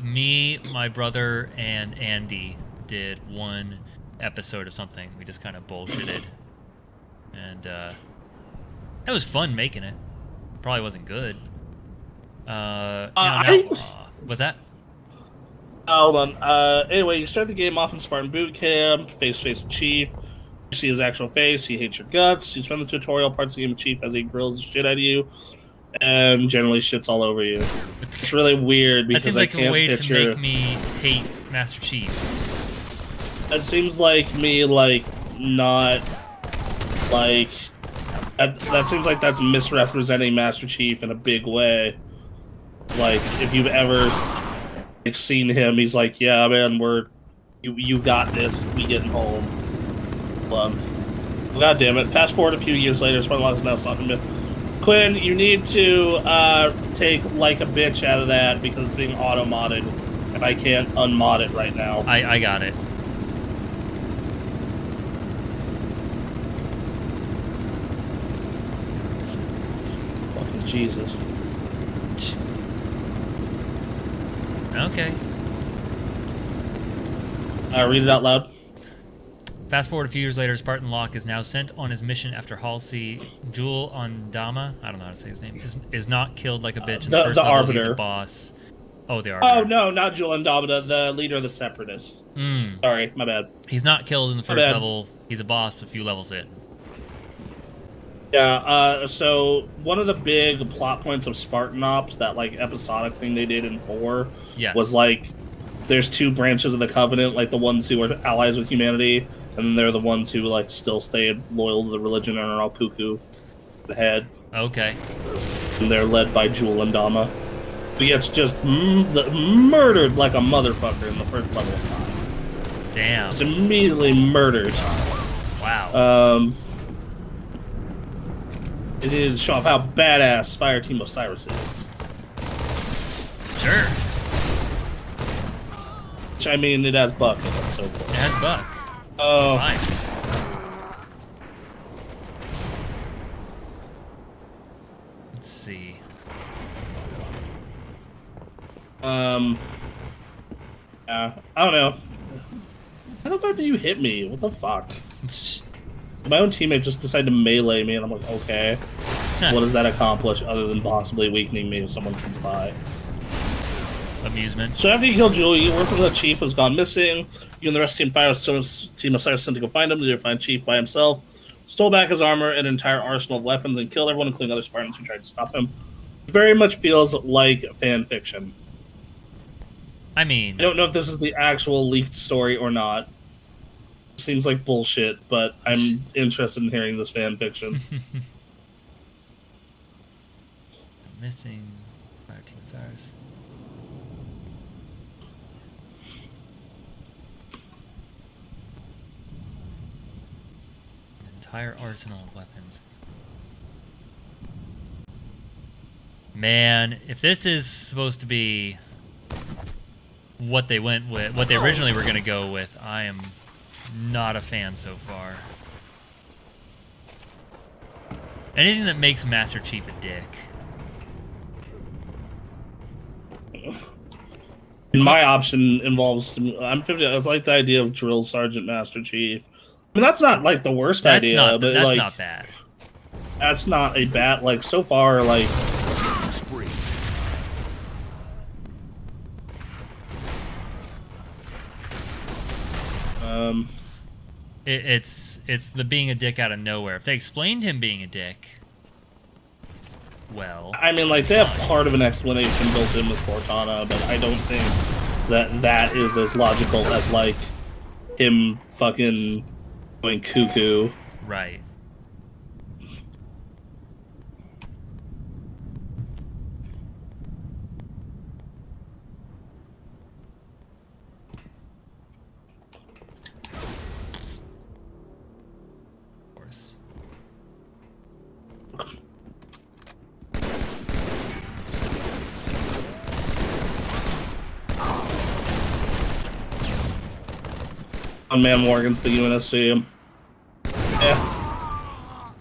me, my brother, and Andy did one episode of something. We just kind of bullshitted, and it was fun making it. Probably wasn't good. Was what's that? Hold on. Anyway, you start the game off in Spartan boot camp, face-to-face with Chief. You see his actual face. He hates your guts. You spend the tutorial parts of the game with Chief as he grills the shit out of you, and generally shits all over you. It's really weird because that seems like I can't a way picture... to make me hate Master Chief. That seems like me, like, not, like... That seems like that's misrepresenting Master Chief in a big way. Like, if you've ever like, seen him, he's like, yeah, man, you got this, we getting home. God damn it. Fast forward a few years later, Spartan is now something to Quinn, you need to take like a bitch out of that because it's being auto-modded, and I can't unmod it right now. I got it. Fucking Jesus. Okay. Read it out loud. Fast forward a few years later, Spartan Locke is now sent on his mission after Halsey Jewel Ondama, I don't know how to say his name, is not killed like a bitch in the first level. Arbiter. He's a boss. Oh, the Arbiter. Oh, no, not Jewel Ondama, the leader of the Separatists. Sorry, my bad. He's not killed in the first level. He's a boss a few levels in. Yeah, so one of the big plot points of Spartan Ops, that, like, episodic thing they did in 4, was, like, there's two branches of the Covenant, like, the ones who are allies with humanity, and they're the ones who, like, still stay loyal to the religion and are all cuckoo. The head. Okay. And they're led by Jewel Ondama. He gets just murdered like a motherfucker in the first level of 5. Damn. Just immediately murdered. Wow. It is to show off how badass Fireteam Osiris is. Sure. Which, I mean, it has Buck in it, so cool. It has Buck. Oh. Fine. Let's see. Yeah, I don't know. How the fuck do you hit me? What the fuck? My own teammate just decided to melee me, and I'm like, okay. What does that accomplish other than possibly weakening me if someone comes by? Amusement. So after you kill Julie, you work with the Chief who's gone missing. You and the rest of Team Osiris sent to go find him. To find Chief by himself. Stole back his armor and entire arsenal of weapons and killed everyone, including other Spartans who tried to stop him. Very much feels like fan fiction. I mean... I don't know if this is the actual leaked story or not. Seems like bullshit, but I'm interested in hearing this fan fiction. Missing Fireteam Osiris. An entire arsenal of weapons. Man, if this is supposed to be what they went with, what they originally were going to go with, I am not a fan so far. Anything that makes Master Chief a dick. And my option involves... I'm 50. I like the idea of Drill Sergeant Master Chief. I mean, that's not, like, the worst idea. But that's like, not bad. That's not a bad... Like, so far, like... It's the being a dick out of nowhere. If they explained him being a dick, well... I mean, like, they have part of an explanation built in with Cortana, but I don't think that is as logical as, like, him fucking going cuckoo. Right. Man Morgan's the UNSC. Yeah.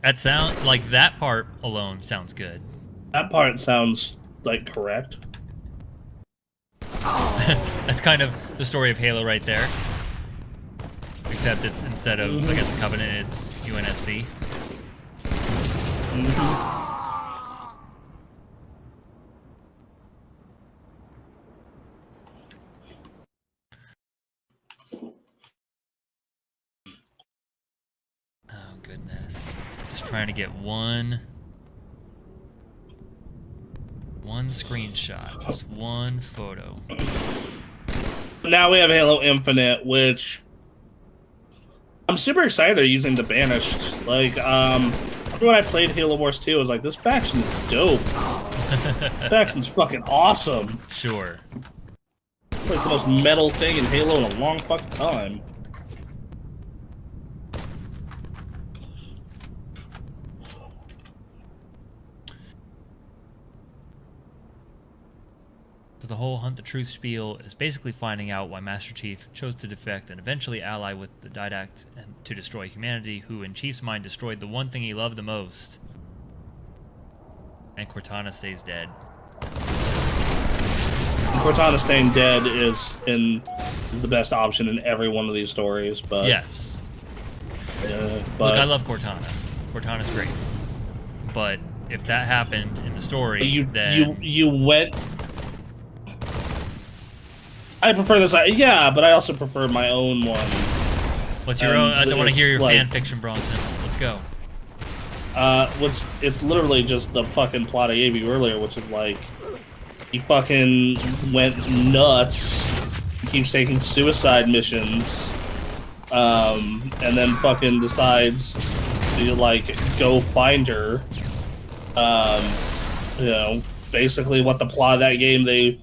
That sound like that part alone sounds good. That part sounds like correct. That's kind of the story of Halo right there. Except it's instead of, I guess, the Covenant, it's UNSC. Mm-hmm. goodness. Just trying to get one screenshot, just one photo. Now we have Halo Infinite, which I'm super excited they're using the Banished. Like, when I played Halo Wars 2, I was like, this faction is dope. This faction's fucking awesome. Sure. It's like the most metal thing in Halo in a long fucking time. So the whole Hunt the Truth spiel is basically finding out why Master Chief chose to defect and eventually ally with the Didact and to destroy humanity, who in Chief's mind destroyed the one thing he loved the most. And Cortana stays dead. Cortana staying dead is the best option in every one of these stories, but yes. But look, I love Cortana. Cortana's great. But if that happened in the story, then you went. I prefer this. Yeah, but I also prefer my own one. What's your own? I don't want to hear your fan fiction, Bronson. Let's go. Which it's literally just the fucking plot I gave you earlier, which is like he fucking went nuts. He keeps taking suicide missions, and then fucking decides to like go find her. You know, basically what the plot of that game they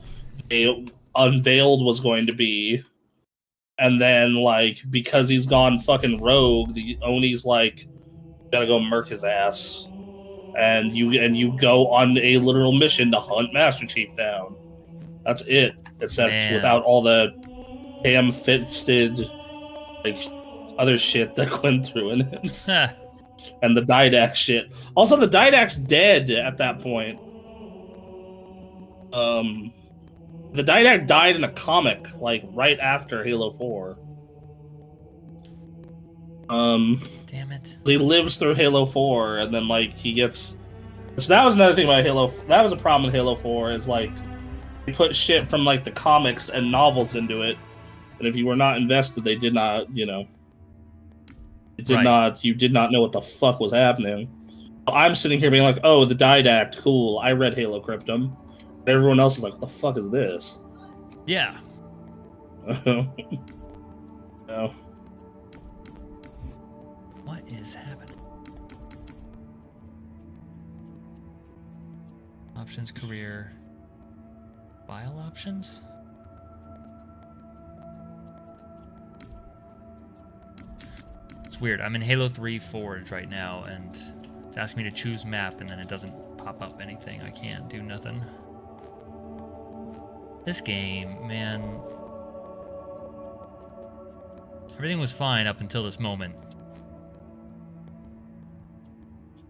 unveiled was going to be, and then like because he's gone fucking rogue, the Oni's like gotta go murk his ass, and you go on a literal mission to hunt Master Chief down. That's it, except without all the ham-fisted like other shit that went through in it. And the Didact shit. Also, the Didact's dead at that point. The Didact died in a comic, like, right after Halo 4. Damn it. He lives through Halo 4, and then, like, he gets... So that was another thing about Halo... That was a problem with Halo 4, is, like, they put shit from, like, the comics and novels into it, and if you were not invested, they did not, you know... You did not know what the fuck was happening. I'm sitting here being like, oh, the Didact, cool, I read Halo Cryptum. Everyone else is like, what the fuck is this? Yeah. No. What is happening? Options, career, file options? It's weird. I'm in Halo 3 Forge right now, and it's asking me to choose map, and then it doesn't pop up anything. I can't do nothing. This game, man. Everything was fine up until this moment.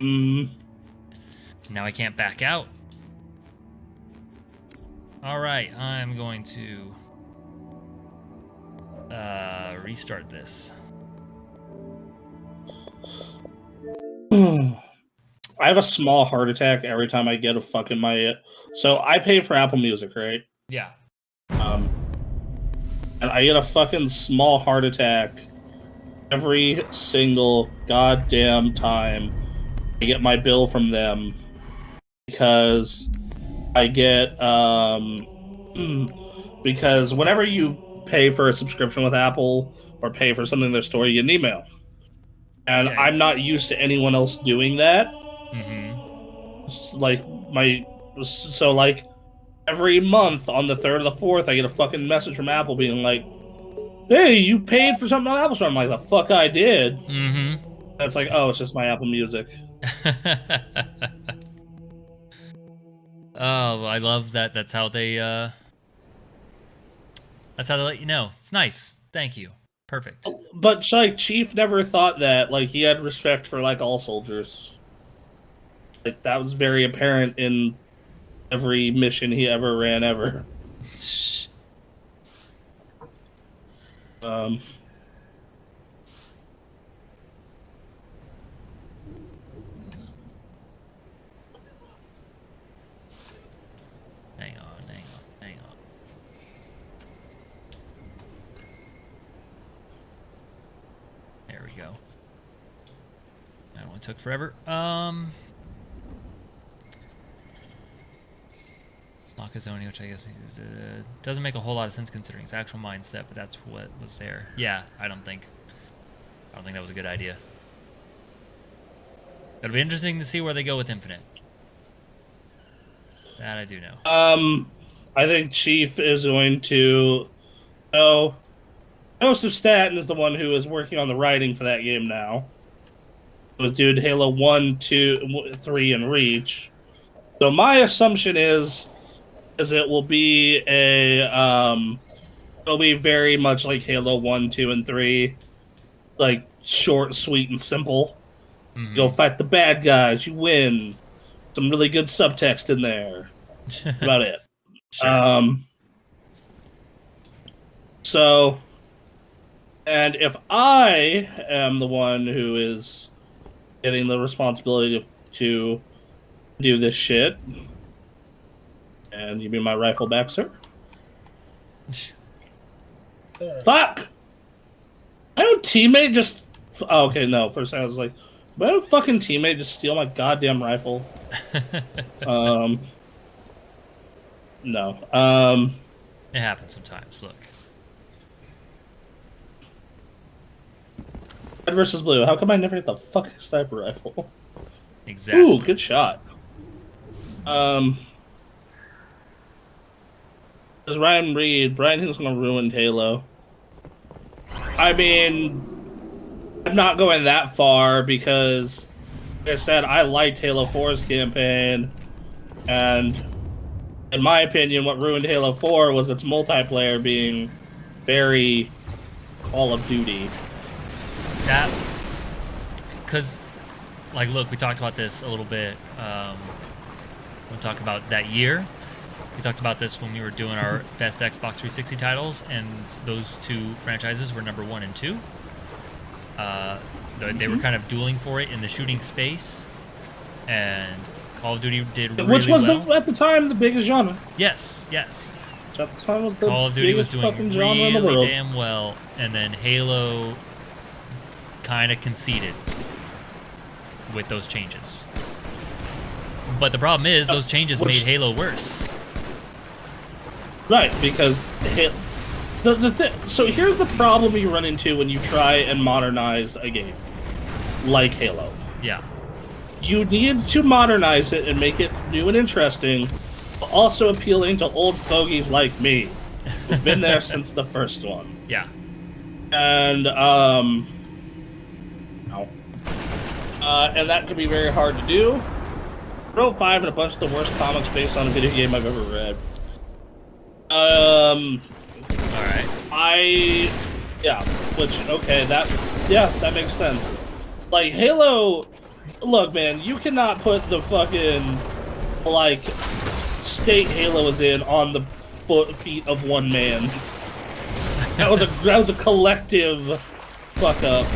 Now I can't back out. Alright, I'm going to restart this. I have a small heart attack every time I get a fucking So I pay for Apple Music, right? Yeah. And I get a fucking small heart attack every single goddamn time I get my bill from them, because I get because whenever you pay for a subscription with Apple or pay for something in their store, you get an email. And Okay. I'm not used to anyone else doing that. So like every month on the 3rd or the 4th, I get a fucking message from Apple being like, hey, you paid for something on Apple Store. I'm like, the fuck I did. And it's like, oh, it's just my Apple Music. Oh, I love that. That's how they let you know. It's nice. Thank you. Perfect. But like Chief never thought that. Like, he had respect for like all soldiers. Like, that was very apparent in every mission he ever ran ever. Hang on. There we go. it took forever. Nakazone, which I guess doesn't make a whole lot of sense considering his actual mindset, but that's what was there. Yeah, I don't think that was a good idea. It'll be interesting to see where they go with Infinite. That I do know. I think Chief is going to. Oh, Joseph Staten is the one who is working on the writing for that game now. It was due to Halo 1, 2, 3, and Reach. So my assumption is it will be it'll be very much like Halo 1, 2, and 3, like short, sweet, and simple. Mm-hmm. Go fight the bad guys, you win. Some really good subtext in there. That's about it. Sure. So, and if I am the one who is getting the responsibility to do this shit, and you mean my rifle back, sir? Fuck! My own teammate just... Oh, okay, no. For a second I was like, my own fucking teammate just steal my goddamn rifle? No. It happens sometimes, look. Red versus blue. How come I never hit the fucking sniper rifle? Exactly. Ooh, good shot. Does Ryan Reed? Brian thinks gonna ruin Halo. I mean, I'm not going that far because, like I said, I liked Halo 4's campaign, and in my opinion, what ruined Halo 4 was its multiplayer being very Call of Duty. That, because, like, look, we talked about this a little bit. We'll talk about that year. We talked about this when we were doing our best Xbox 360 titles, and those two franchises were number 1 and 2. They were kind of dueling for it in the shooting space, and Call of Duty did really well. Which was, at the time, the biggest genre. Yes. At the time, was the Call of Duty was doing really damn well, and then Halo kind of conceded with those changes. But the problem is, those changes made Halo worse. Right, because so here's the problem you run into when you try and modernize a game like Halo. Yeah. You need to modernize it and make it new and interesting, but also appealing to old fogies like me, who've been there since the first one. Yeah. And and that can be very hard to do. I wrote 5 and a bunch of the worst comics based on a video game I've ever read. Alright. That makes sense. Like, Halo, look, man, you cannot put the fucking, like, state Halo is in on the feet of one man. That was a collective fuck up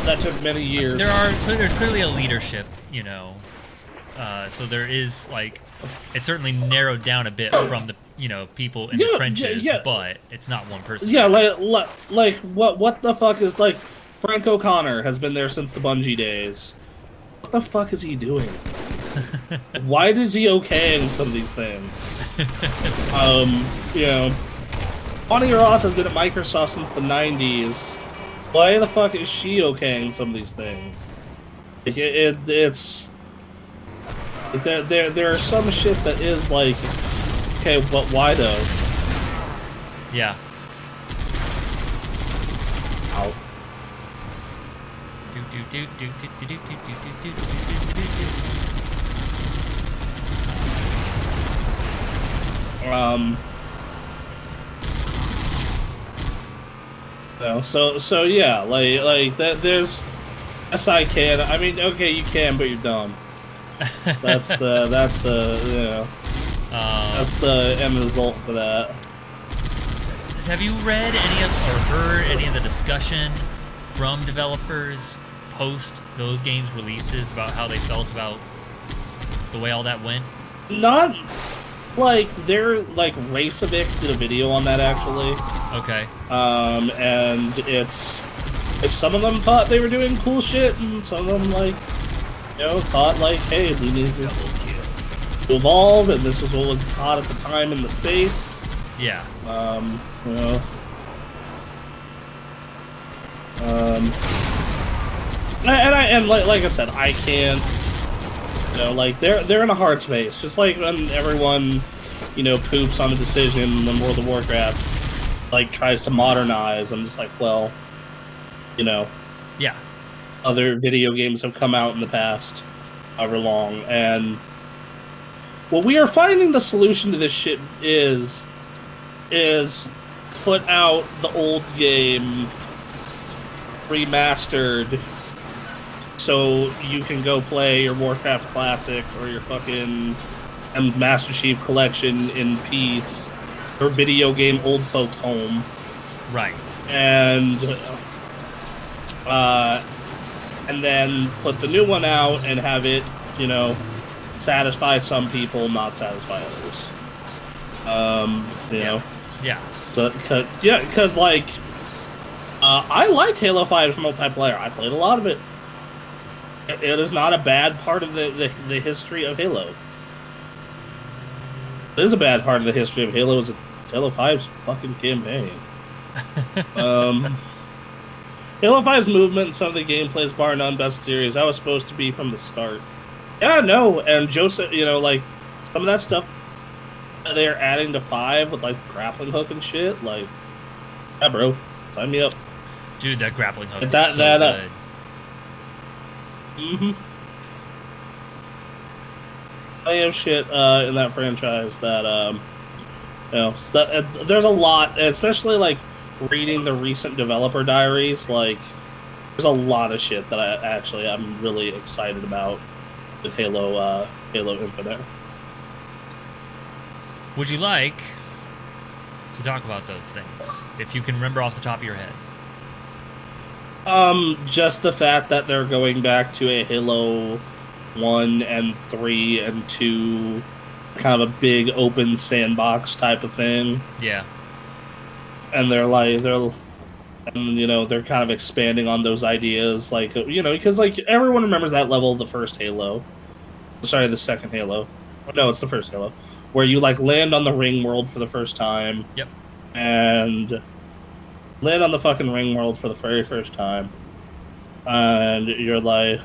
that took many years. There's clearly a leadership, you know. So there is, like, it's certainly narrowed down a bit from the, you know, people in the trenches, but it's not one person. Yeah, like what the fuck is, like, Frank O'Connor has been there since the Bungie days. What the fuck is he doing? Why is he okaying some of these things? You know, Bonnie Ross has been at Microsoft since the 90s. Why the fuck is she okaying some of these things? It's there are some shit that is like, okay, but why though? Yeah. Ow. No, so yeah, like that. There's, yes, I can. I mean, okay, you can, but you're dumb. That's the you know, that's the end result for that. Have you read any of or heard any of the discussion from developers post those games releases about how they felt about the way all that went? Not like they're like Racevic did a video on that actually. Okay. And it's like some of them thought they were doing cool shit, and some of them like, you know, thought like, hey, we need to evolve, and this is what was hot at the time in the space. Yeah. You know. And like I said, I can't. You know, like they're in a hard space, just like when everyone, you know, poops on a decision when World of Warcraft like tries to modernize. I'm just like, well, you know, yeah. Other video games have come out in the past however long, and what we are finding the solution to this shit is put out the old game remastered so you can go play your Warcraft Classic or your fucking Master Chief Collection in peace, or video game old folks home. Right. And then put the new one out and have it, you know, satisfy some people, not satisfy others. You know? Yeah. So, because like, I liked Halo 5's multiplayer. I played a lot of it. It is not a bad part of the history of Halo. It is a bad part of the history of Halo, is Halo 5's fucking campaign. Halo 5's movement and some of the gameplay is bar none best series. That was supposed to be from the start. Yeah, no, and Joseph, you know, like, some of that stuff they're adding to 5 with, like, grappling hook and shit, like, yeah, bro, sign me up. Dude, that grappling hook is so good. I have shit in that franchise that, you know, there's a lot, especially, like, reading the recent developer diaries, like, there's a lot of shit that I'm really excited about with Halo Infinite. Would you like to talk about those things, if you can remember off the top of your head? Just the fact that they're going back to a Halo 1 and 3 and 2, kind of a big open sandbox type of thing. Yeah. And they're you know, they're kind of expanding on those ideas, like, you know, because, like, everyone remembers that level of the first Halo. Sorry, the second Halo. Oh, no, it's the first Halo. Where you, like, land on the ring world for the first time. Yep. And land on the fucking ring world for the very first time. And you're like...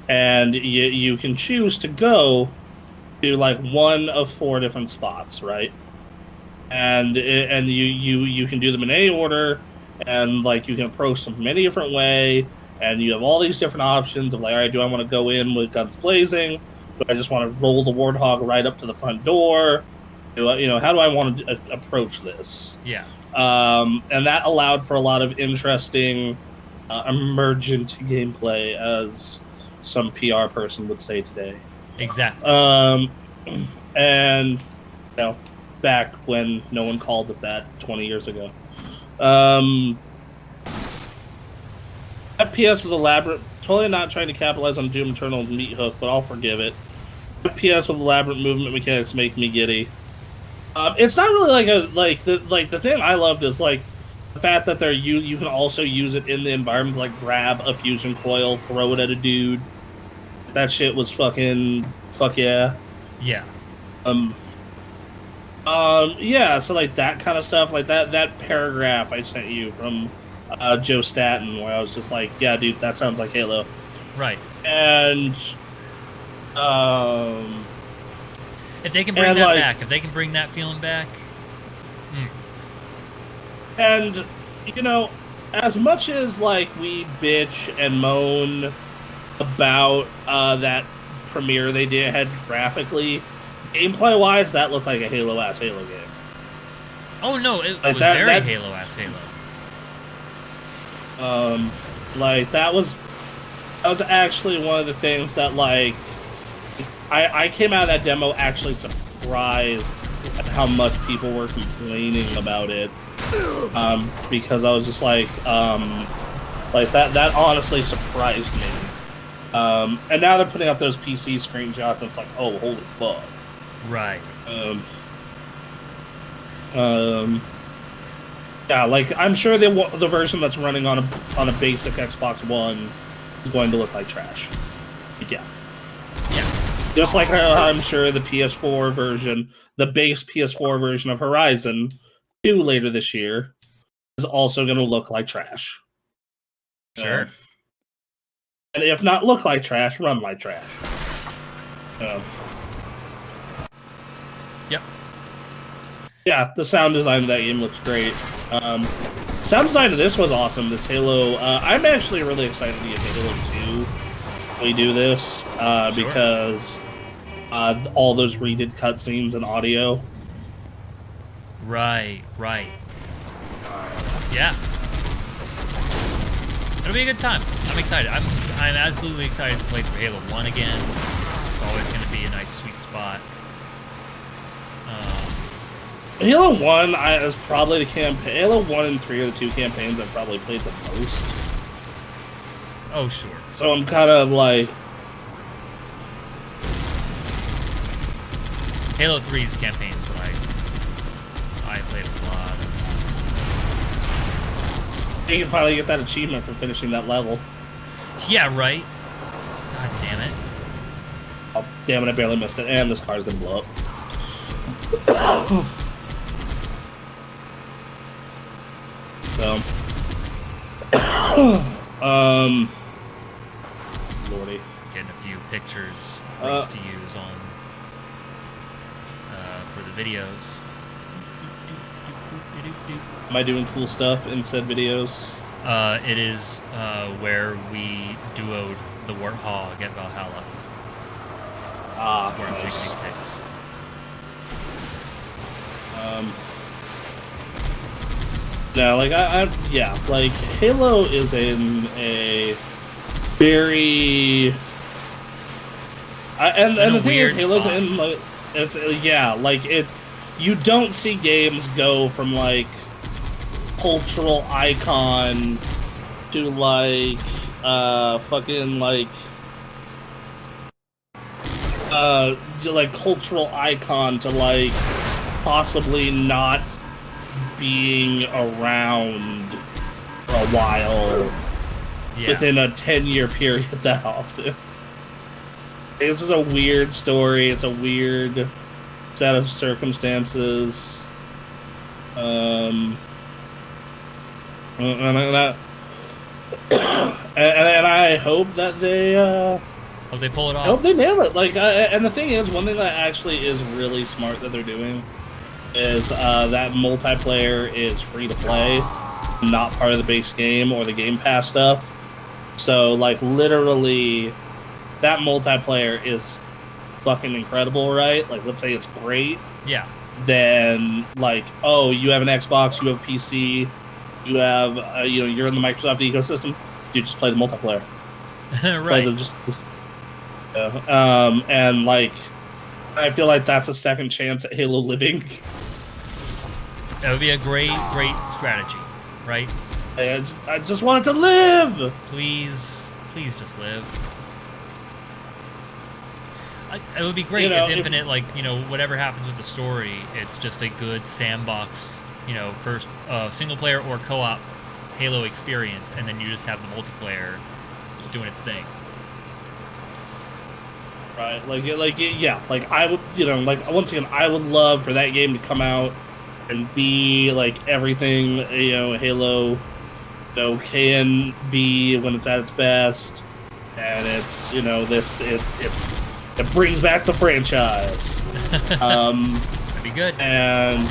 And you can choose to go to, like, one of 4 different spots, right? And you can do them in any order, and, like, you can approach them from any different way, and you have all these different options of, like, all right, do I want to go in with guns blazing? Do I just want to roll the Warthog right up to the front door? You know, how do I want to approach this? Yeah. And that allowed for a lot of interesting emergent gameplay, as some PR person would say today. Exactly. And, you know, back when no one called it that 20 years ago. FPS with elaborate, totally not trying to capitalize on Doom Eternal meat hook, but I'll forgive it. FPS with elaborate movement mechanics make me giddy. It's not really like the thing I loved is, like, the fact that you can also use it in the environment, like grab a fusion coil, throw it at a dude. That shit was fuck yeah. Yeah. Yeah, so, like, that kind of stuff, like that paragraph I sent you from Joe Staten, where I was just like, yeah, dude, that sounds like Halo. Right. And if they can bring that back, if they can bring that feeling back. And, you know, as much as, like, we bitch and moan about that premiere they had graphically, gameplay-wise, that looked like a Halo-ass Halo game. Oh, no, it was very Halo-ass Halo. Like, that was actually one of the things that, like, I came out of that demo actually surprised at how much people were complaining about it. Because I was just like that honestly surprised me. And now they're putting up those PC screenshots, and it's like, oh, holy fuck. Right. Yeah, like I'm sure the version that's running on a basic Xbox One is going to look like trash. Yeah. Just like I'm sure the PS4 version, the base PS4 version of Horizon 2 later this year, is also going to look like trash. Sure. And if not look like trash, run like trash. Yep. Yeah, the sound design of that game looks great. Sound design of this was awesome. This Halo, I'm actually really excited to get Halo 2 when we do this, Sure. because all those redid cutscenes and audio. Right. Yeah. It'll be a good time. I'm excited. I'm absolutely excited to play through Halo 1 again. It's just always going to be a nice sweet spot. Halo 1 is probably the campaign. Halo 1 and 3 are the two campaigns I've probably played the most. Oh, sure. So I'm kind of like... Halo 3's campaign is what I played a lot of. You can finally get that achievement for finishing that level. Yeah, right? God damn it. Oh, damn it, I barely missed it. And this car's gonna blow up. So... Lordy. Getting a few pictures for us to use on... for the videos. Am I doing cool stuff in said videos? It is where we duoed the Warthog at Valhalla. Ah, Where I'm taking nice. these pics. No, like yeah, like Halo is in a very, and the thing is, Halo's spot. in like it's yeah, like it. You don't see games go from like cultural icon to like fucking like cultural icon to like possibly not being around for a while within a 10-year period that often. This is a weird story. It's a weird set of circumstances. And I hope that they hope they pull it off. I hope they nail it. Like, and the thing is, one thing that actually is really smart that they're doing is that multiplayer is free to play, not part of the base game or the Game Pass stuff. So, like, literally, that multiplayer is fucking incredible, right? Like, let's say it's great. Yeah. Then, like, oh, you have an Xbox, you have a PC, you have, you're in the Microsoft ecosystem. Dude, just play the multiplayer. Right. Play the, and, like, I feel like that's a second chance at Halo living. That would be a great strategy, right? I just want it to live! Please just live. It would be great if Infinite, whatever happens with the story, it's just a good sandbox, first single player or co-op Halo experience, and then you just have the multiplayer doing its thing. Right, I would, once again, I would love for that game to come out and be, like, everything, Halo, can be when it's at its best, and it's, it brings back the franchise. That'd be good. And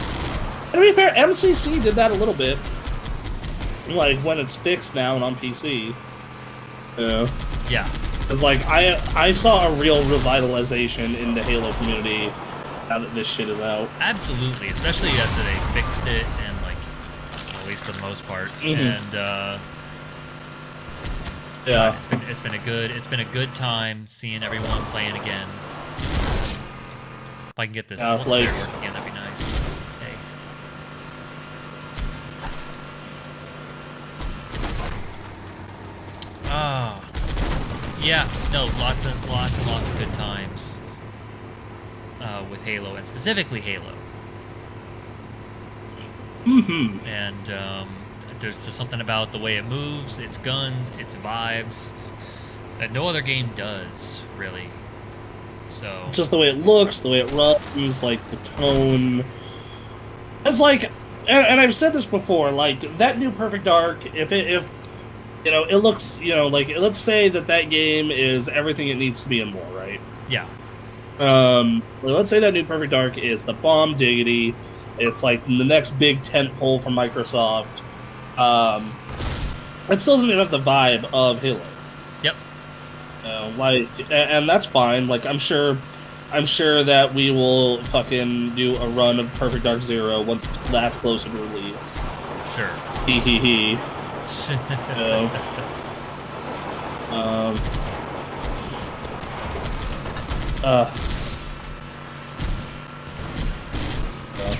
to be fair, MCC did that a little bit, like, when it's fixed now and on PC. Yeah. Because, like, I saw a real revitalization in the Halo community now that this shit is out. Absolutely, especially after they fixed it, and, like, at least for the most part. Mm-hmm. And yeah, it's been a good time seeing everyone playing again. If I can get this multiplayer working again, that'd be nice. Hey. Ah. Yeah, no, lots and lots of good times with Halo, and specifically Halo. Mm-hmm. And there's just something about the way it moves, its guns, its vibes, that no other game does, really. So Just the way it looks, the way it runs, like the tone. It's like, and I've said this before, like that new Perfect Dark. If you know, it looks, you know, like let's say that game is everything it needs to be and more, right? yeah, Well, let's say that new Perfect Dark is the bomb diggity. It's like the next big tentpole from Microsoft. It still doesn't even have the vibe of Halo. yep. Like, and that's fine. Like, I'm sure that we will fucking do a run of Perfect Dark Zero once that's closer to release. Sure. Hee hee hee. So,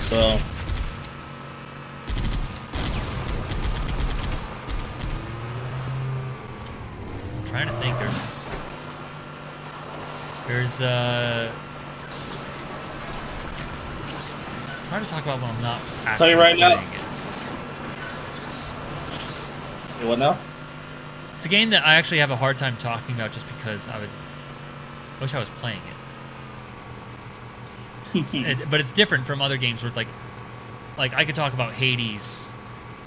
so. I'm trying to think. There's hard to talk about when I'm not actually Tell you right now. playing it. What now? It's a game that I actually have a hard time talking about just because I wish I was playing it. But it's different from other games where it's like I could talk about Hades,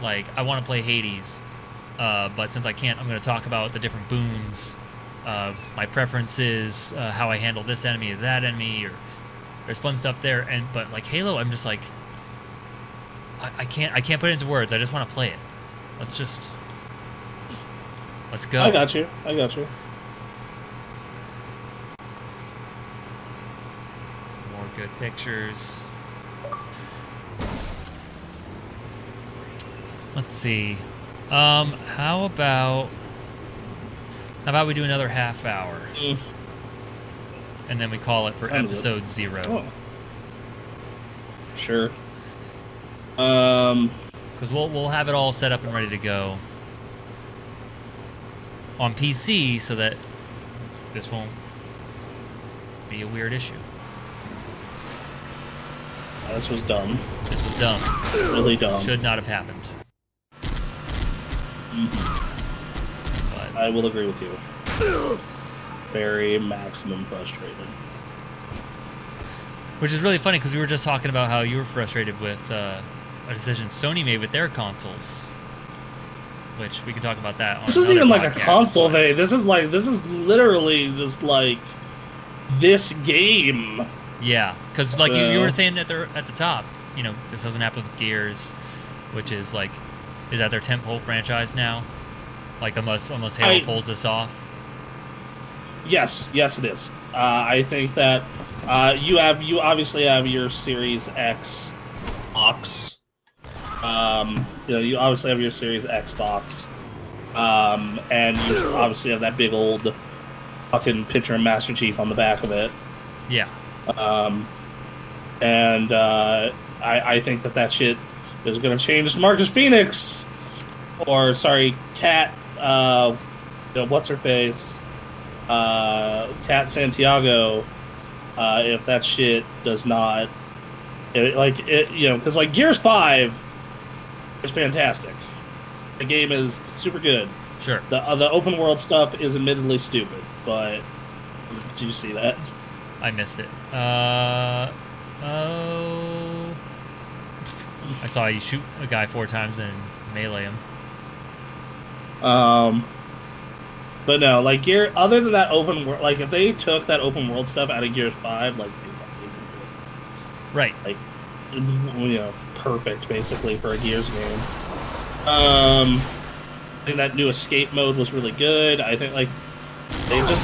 like I want to play Hades, but since I can't, I'm going to talk about the different boons, my preferences, how I handle this enemy or that enemy, or there's fun stuff there. But like Halo, I'm just like I can't put it into words. I just want to play it. Let's go. I got you. More good pictures. Let's see. How about we do another half hour? And then we call it for episode 0. Oh. Sure. Because we'll have it all set up and ready to go on PC so that this won't be a weird issue. This was dumb. This was dumb. Really dumb. Should not have happened. But I will agree with you. Very maximum frustrated. Which is really funny because we were just talking about how you were frustrated with a decision Sony made with their consoles. Which we can talk about that on This isn't even like a podcast, console thing. This is literally just like this game. Yeah, because like you were saying at the top, you know, this doesn't happen with Gears, which is like, is that their tentpole franchise now? Like unless Halo pulls this off. Yes, it is. I think that you obviously have your Series X box. You know, you obviously have your Series Xbox, and you obviously have that big old fucking picture of Master Chief on the back of it. Yeah. And I think that shit is going to change Marcus Phoenix, or sorry, Kat. What's her face? Kat Santiago. If that shit does not, you know, because like Gears 5 is fantastic. The game is super good. Sure. The open world stuff is admittedly stupid, but did you see that? I missed it. I saw you shoot a guy 4 times and melee him. But no, like other than that open world, like if they took that open world stuff out of Gears 5, like right, like you know, perfect basically for a Gears game. I think that new escape mode was really good. I think like they just,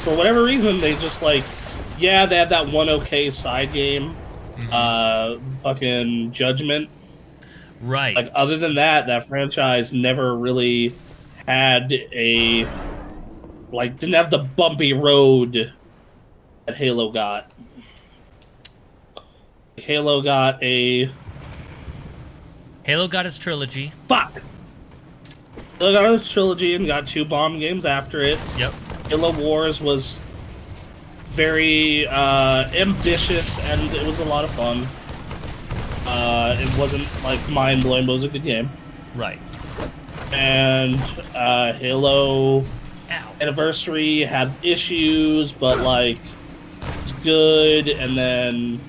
for whatever reason, they just like, yeah, they had that one okay side game, fucking Judgment. Right. Like other than that franchise never really had a, like, didn't have the bumpy road that Halo got. Halo got its trilogy. Fuck! Halo got its trilogy and got 2 bomb games after it. Yep. Halo Wars was very ambitious and it was a lot of fun. It wasn't like mind-blowing, but it was a good game. Right. And Halo Ow. Anniversary had issues, but like it's good. And then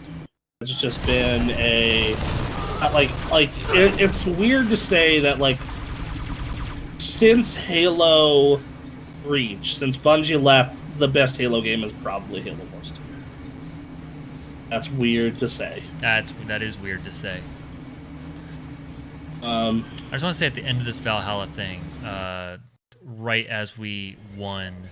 it's just been a it's weird to say that like since Halo Reach, since Bungie left, the best Halo game is probably Halo Wars 2. That's weird to say. That is weird to say. I just want to say at the end of this Valhalla thing, right as we won,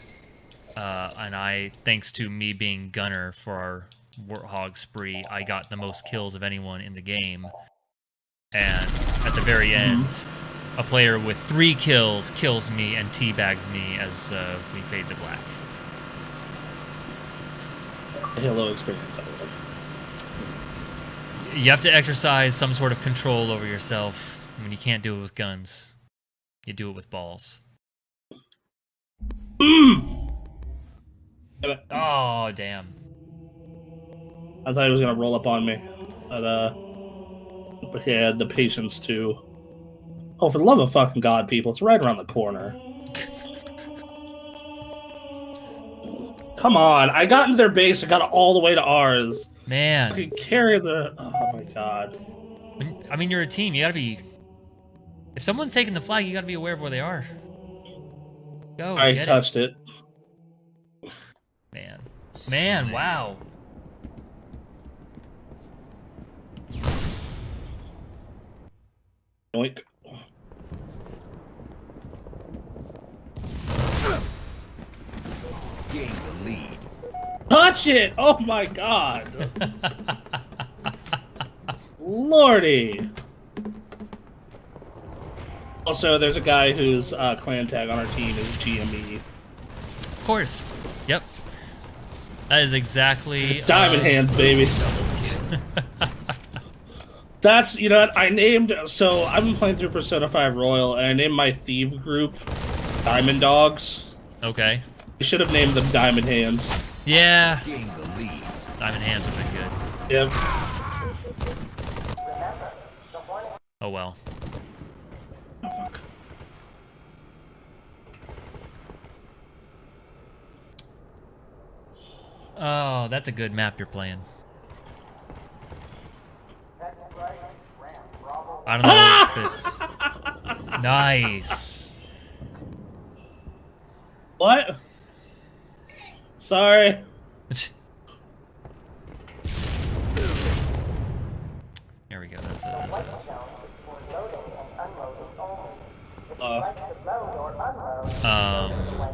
and thanks to me being gunner for our Warthog spree, I got the most kills of anyone in the game. And at the very end, a player with 3 kills kills me and teabags me as we fade to black. Halo experience, I think. You have to exercise some sort of control over yourself. I mean, you can't do it with guns. You do it with balls. Oh, damn. I thought he was gonna roll up on me. But he had the patience to... Oh, for the love of fucking God, people, it's right around the corner. Come on, I got into their base, I got all the way to ours. Man. I could carry the... Oh my God. I mean, you're a team, you gotta be... If someone's taking the flag, you gotta be aware of where they are. Go, I touched it. Man. Man, wow. Yoink. Gain the lead. Touch it! Oh my God! Lordy! Also, there's a guy whose clan tag on our team is GME. Of course. Yep. That is exactly... Diamond hands, baby. That's, you know what, I named... So, I've been playing through Persona 5 Royal, and I named my thief group Diamond Dogs. Okay. I should have named them Diamond Hands. Yeah. Gain the lead. Diamond hands would have been good. Yep. Oh well. Oh, fuck. Oh, that's a good map you're playing. I don't know if it's... Nice. What? Sorry. There we go, that's a...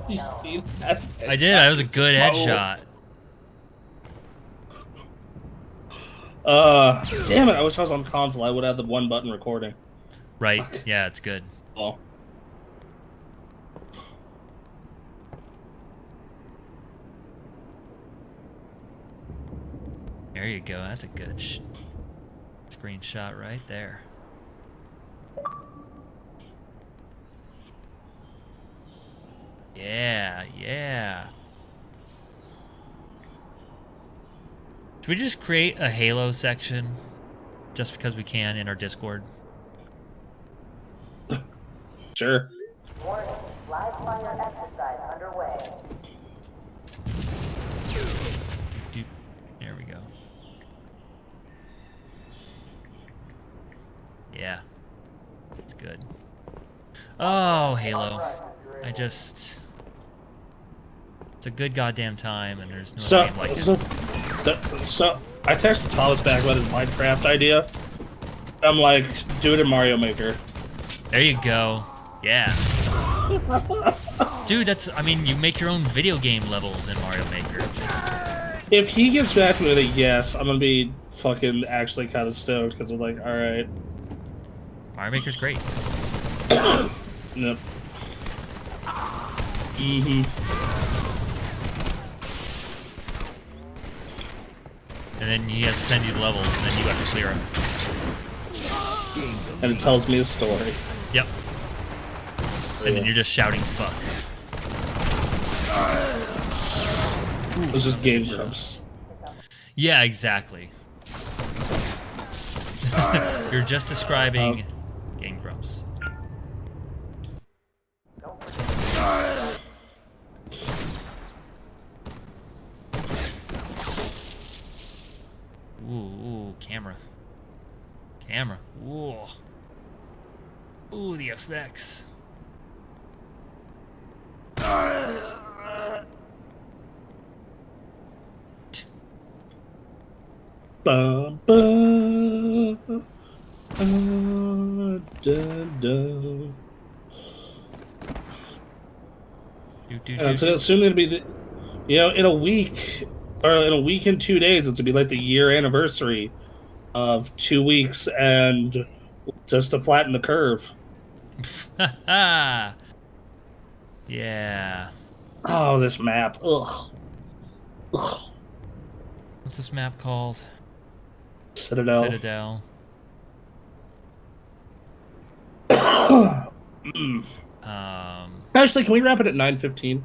You see that? I did, that was a good headshot. Damn it, I wish I was on console. I would have the one button recording. Right, Fuck. yeah, it's good. Oh. There you go, that's a good screenshot right there. Yeah, yeah. Should we just create a Halo section just because we can in our Discord? Sure. Warning, live fire exercise underway. There we go. Yeah. It's good. Oh, Halo. It's a good goddamn time, and there's no game like it. So, I texted Thomas back about his Minecraft idea. I'm like, do it in Mario Maker. There you go. Yeah. Dude, I mean, you make your own video game levels in Mario Maker. If he gets back to me with a yes, I'm gonna be fucking actually kind of stoked, because I'm like, alright. Mario Maker's great. Yep. Mm-hmm. And then he has to send you the levels, and then you have to clear them. And it tells me a story. Yep. And then you're just shouting fuck. It was just game grumps. Yeah, exactly. You're just describing Game Grumps. Ooh, camera. Camera. Ooh. Ooh, the effects. Ba, ba, da, da. And so it's soon going to be, in a week, or in a week and 2 days, it's going to be like the year anniversary of 2 weeks, and just to flatten the curve. Yeah. Oh, this map. Ugh. Ugh. What's this map called? Citadel. Citadel. Actually, can we wrap it at 9:15?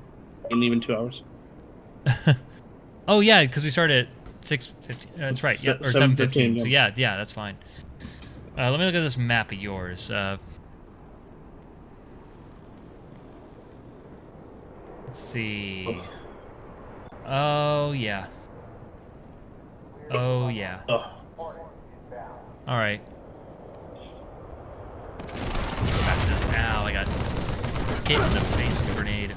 In even 2 hours. Oh yeah, because we started at 6:15. That's right. Yeah, or 7:15. So yeah, that's fine. Let me look at this map of yours. Let's see. Oh yeah. Oh yeah. Ugh. All right. Go back to this. Ow! I got hit in the face with a grenade.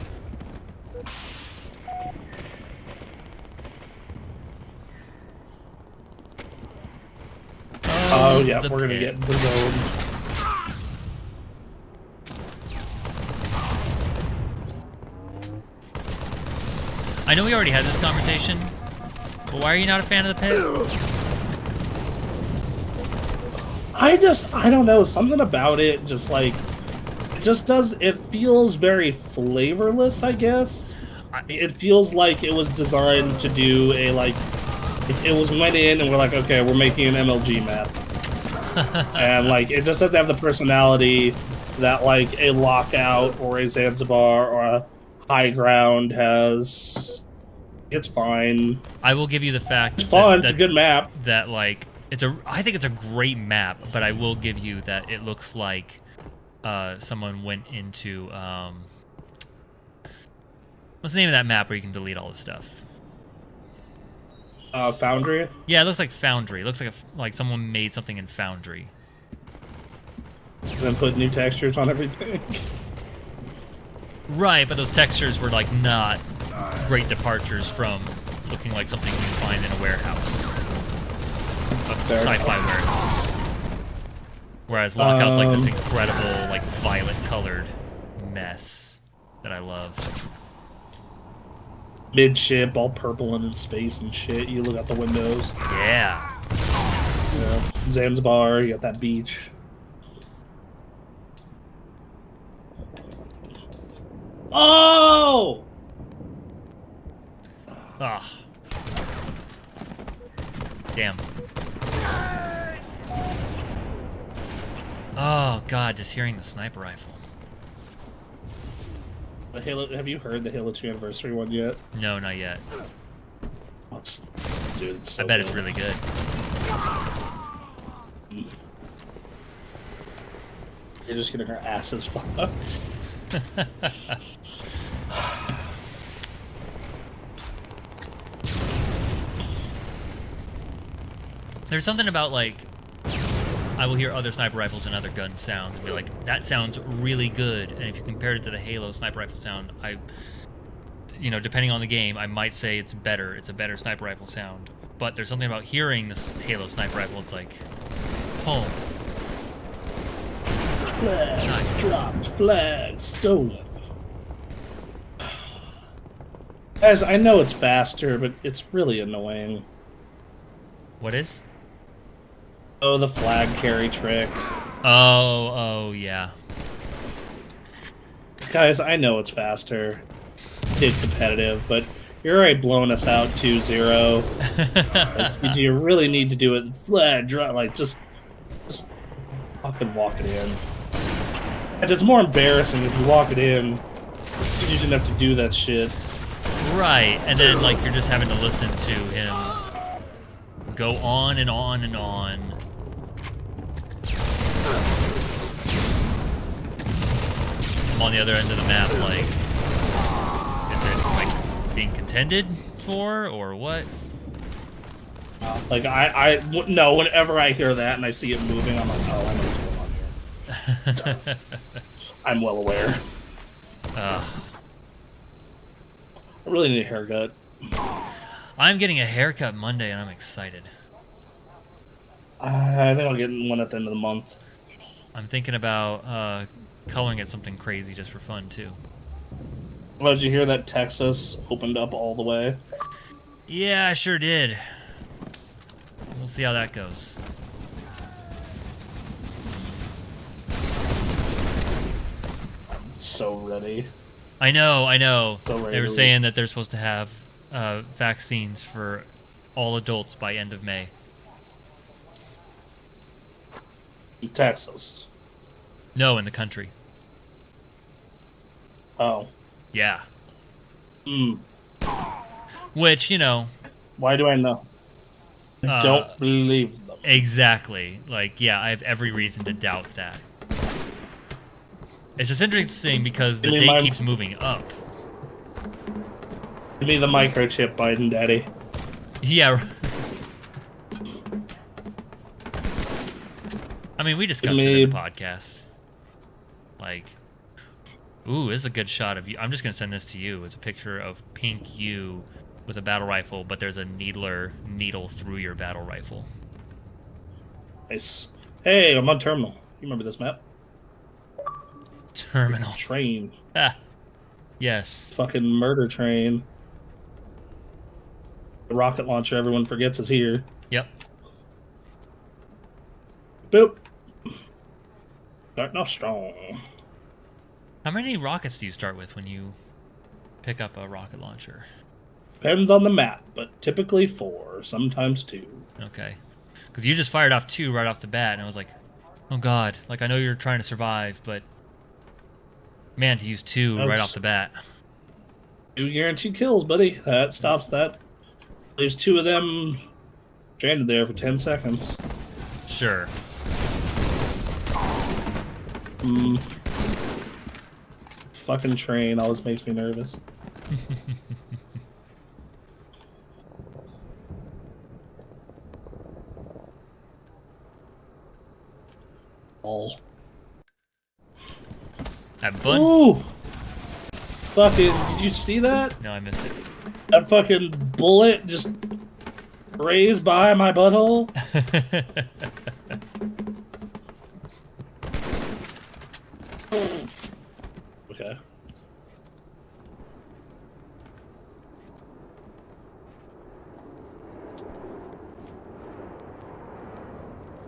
Oh yeah, we're gonna get the zone. I know we already had this conversation, but why are you not a fan of the pit? I don't know, something about it just like, it feels very flavorless, I guess. It feels like it was designed to do a, like, it was went in and we're like, okay, we're making an MLG map. And, like, it just doesn't have the personality that, like, a Lockout or a Zanzibar or a High Ground has. It's fine. I will give you the fact it's fun. It's a good map. That like I think it's a great map, but I will give you that it looks like someone went into what's the name of that map where you can delete all this stuff? Foundry. Yeah, it looks like Foundry. It looks like someone made something in Foundry. And then put new textures on everything. Right, but those textures were like not great departures from looking like something you find in a warehouse, a sci-fi warehouse. Whereas Lockout's like this incredible, like violet-colored mess that I love. Midship, all purple and in space and shit. You look out the windows. Yeah. Yeah. Zanzibar, you got that beach. Oh! Ah. Damn. Oh god, just hearing the sniper rifle. The Halo. Have you heard the Halo 2 anniversary one yet? No, not yet. Oh, it's so I bet good. it's really good. You're just getting our asses fucked. There's something about, like, I will hear other sniper rifles and other gun sounds and be like, that sounds really good. And if you compare it to the Halo sniper rifle sound, depending on the game, I might say it's better. It's a better sniper rifle sound. But there's something about hearing this Halo sniper rifle, it's like, home. Flags Nice. dropped, flags stolen. Guys, I know it's faster, but it's really annoying. What is? Oh, the flag carry trick. Oh, yeah. Guys, I know it's faster. It's competitive, but you're already blowing us out 2-0. Like, do you really need to do it? Flag drop, like, just fucking walk it in. And it's more embarrassing if you walk it in. You didn't have to do that shit. Right, and then, like, you're just having to listen to him go on and on and on. something on the other end of the map, like, is it like being contended for or what? Like no. Whenever I hear that and I see it moving, I'm like, oh, I know what's going on here. I'm well aware. I really need a haircut. I'm getting a haircut Monday, and I'm excited. I think I'll get one at the end of the month. I'm thinking about coloring it something crazy just for fun too. Well, did you hear that Texas opened up all the way? Yeah, I sure did. We'll see how that goes. I'm so ready. I know. So ready They were to saying that they're supposed to have vaccines for all adults by end of May. leave. Texas. No, in the country. Oh. Yeah. Hmm. Which, you know... Why do I know? I don't believe them. Exactly. Like, yeah, I have every reason to doubt that. It's just interesting because the date keeps moving up. Give me the microchip, Biden Daddy. Yeah. I mean, we discussed it in the podcast. Like, ooh, this is a good shot of you. I'm just going to send this to you. It's a picture of pink you with a battle rifle, but there's a needle through your battle rifle. Nice. Hey, I'm on terminal. You remember this map? Terminal. Train. Ah. Yes. Fucking murder train. The rocket launcher everyone forgets is here. Yep. Boop. Starting off strong. How many rockets do you start with when you pick up a rocket launcher? Depends on the map, but typically 4, sometimes 2. Okay. Because you just fired off 2 right off the bat, and I was like, oh god. Like, I know you're trying to survive, but... Man, to use 2 right off the bat. 2 guaranteed kills, buddy. That stops that. Leaves 2 of them stranded there for 10 seconds. Sure. Fucking train always makes me nervous. All. Having fun? Ooh! Fucking, did you see that? No, I missed it. That fucking bullet just grazed by my butthole? Okay.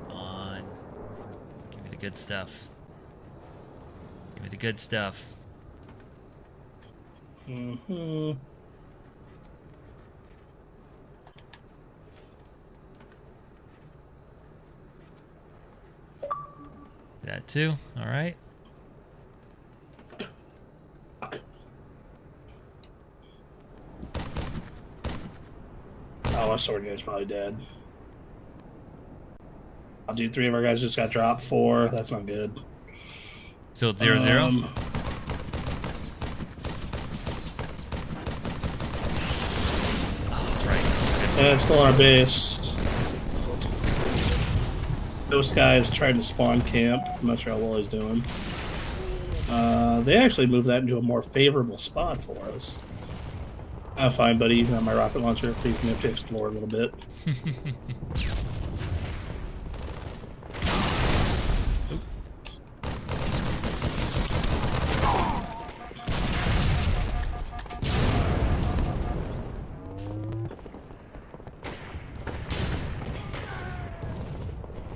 Come on. Give me the good stuff. Give me the good stuff. Mm-hmm. That too. All right. Oh, our sword guy's probably dead. I'll do 3 of our guys just got dropped. 4. That's not good. Still at 0-0? Oh, that's right. And it's still on our base. This guy is trying to spawn camp. I'm not sure how well he's doing. They actually moved that into a more favorable spot for us. Fine, buddy. You got my rocket launcher. It frees me up to explore a little bit.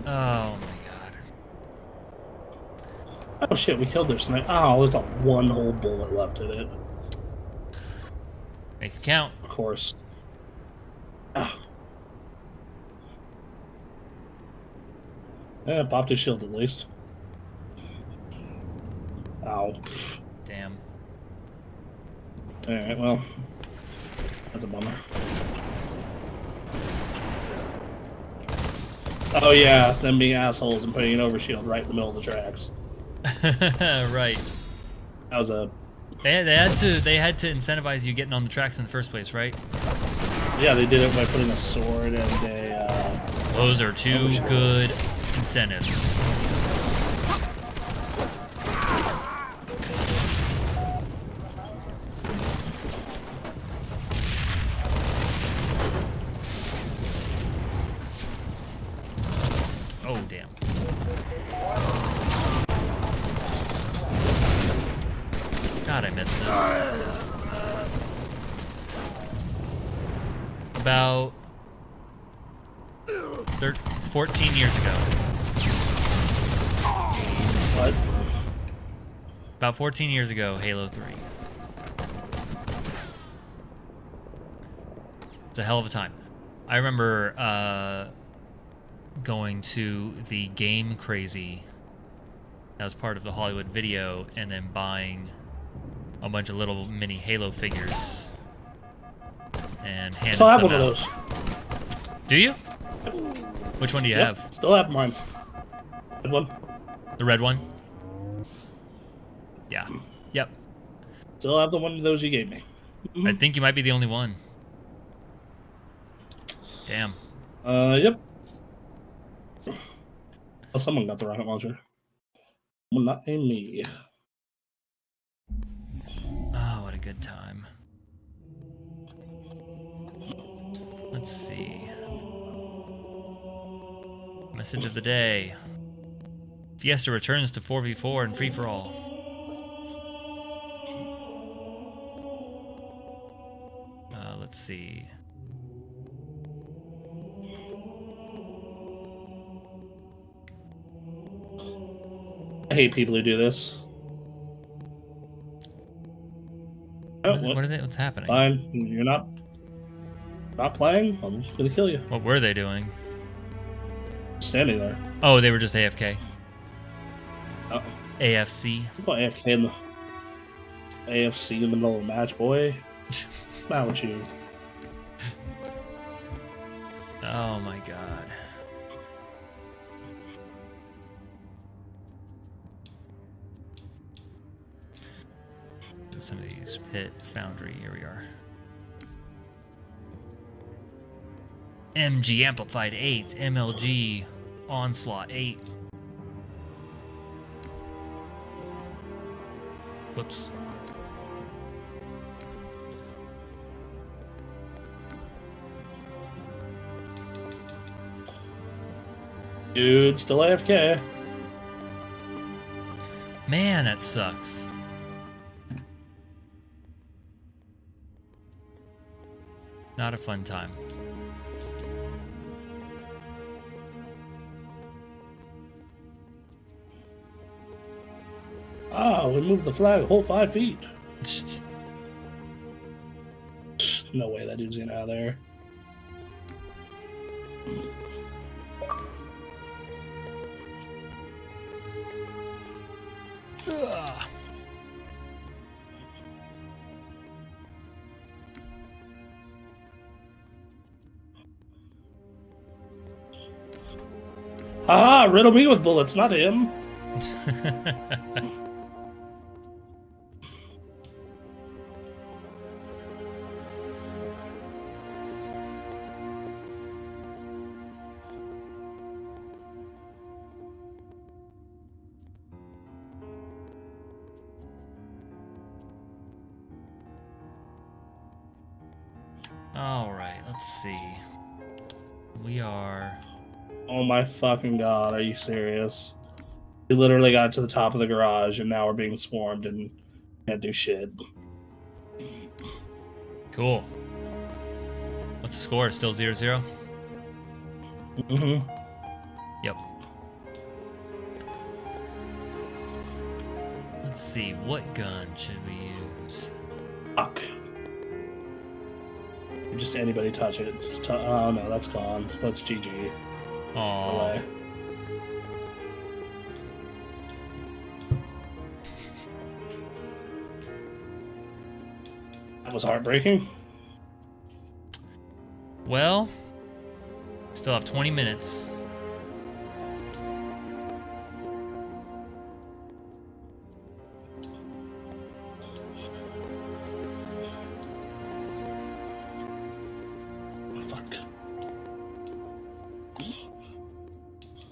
Oh my god. Oh shit, we killed their sniper. Oh, there's a 1 whole bullet left in it. Make it count. Of course. Ah. Yeah, popped his shield at least. Ow. Damn. Alright, well. That's a bummer. Oh yeah, them being assholes and putting an overshield right in the middle of the tracks. Right. That was a They had to incentivize you getting on the tracks in the first place, right? yeah. They did it by putting a sword and a. Those are two good incentives. Oh, damn. God, I missed this. About 14 years ago. What? About 14 years ago, Halo 3. It's a hell of a time. I remember going to the Game Crazy. That was part of the Hollywood Video, and then buying a bunch of little mini Halo figures and handing Still have some one of out. those. Do you? Which one do you Yep, have? still have mine. Good one. The red one? Yeah. Yep. Still have the one of those you gave me. I think you might be the only one. Damn. Yep. Oh, someone got the rocket launcher. Well, not me. Oh, what a good time. Let's see. Message of the day. Fiesta returns to 4v4 and free-for-all. Let's see. I hate people who do this. Oh, What's happening? fine. You're not playing? I'm just gonna kill you. What were they doing? Standing there. Oh, they were just AFK. Oh. AFC. Put AFK in the AFC in the middle of the match, boy. Not with you. Oh my god. Some of these Pit Foundry, here we are. MG Amplified 8, MLG Onslaught 8. Whoops. Dude, still AFK. Man, that sucks. Not a fun time. Ah, we moved the flag a whole 5 feet. No way that dude's getting out of there. Ugh. Haha, riddle me with bullets, not him. All right, let's see. We are... Oh my fucking god, are you serious? We literally got to the top of the garage and now we're being swarmed and can't do shit. Cool. What's the score? Still 0-0? Mm-hmm. Yep. Let's see, what gun should we use? Fuck. Just anybody touch it. Just oh no, that's gone. That's GG. Aww. Away. That was heartbreaking. Well, still have 20 minutes.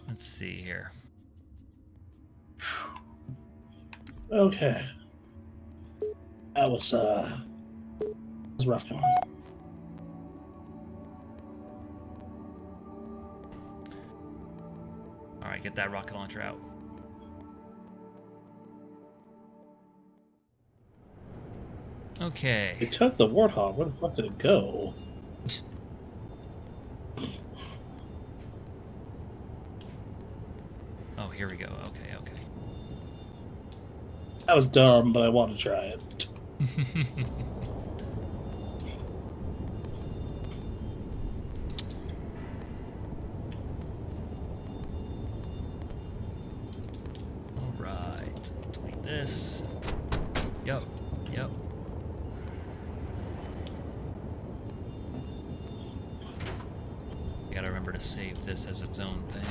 Let's see here. Okay. That was rough going. All right, get that rocket launcher out. They Okay. took the Warthog. Where the fuck did it go? Oh, here we go. Okay, okay. That was dumb, but I want to try it. All right. Delete this. Yep. Yep. You gotta remember to save this as its own thing.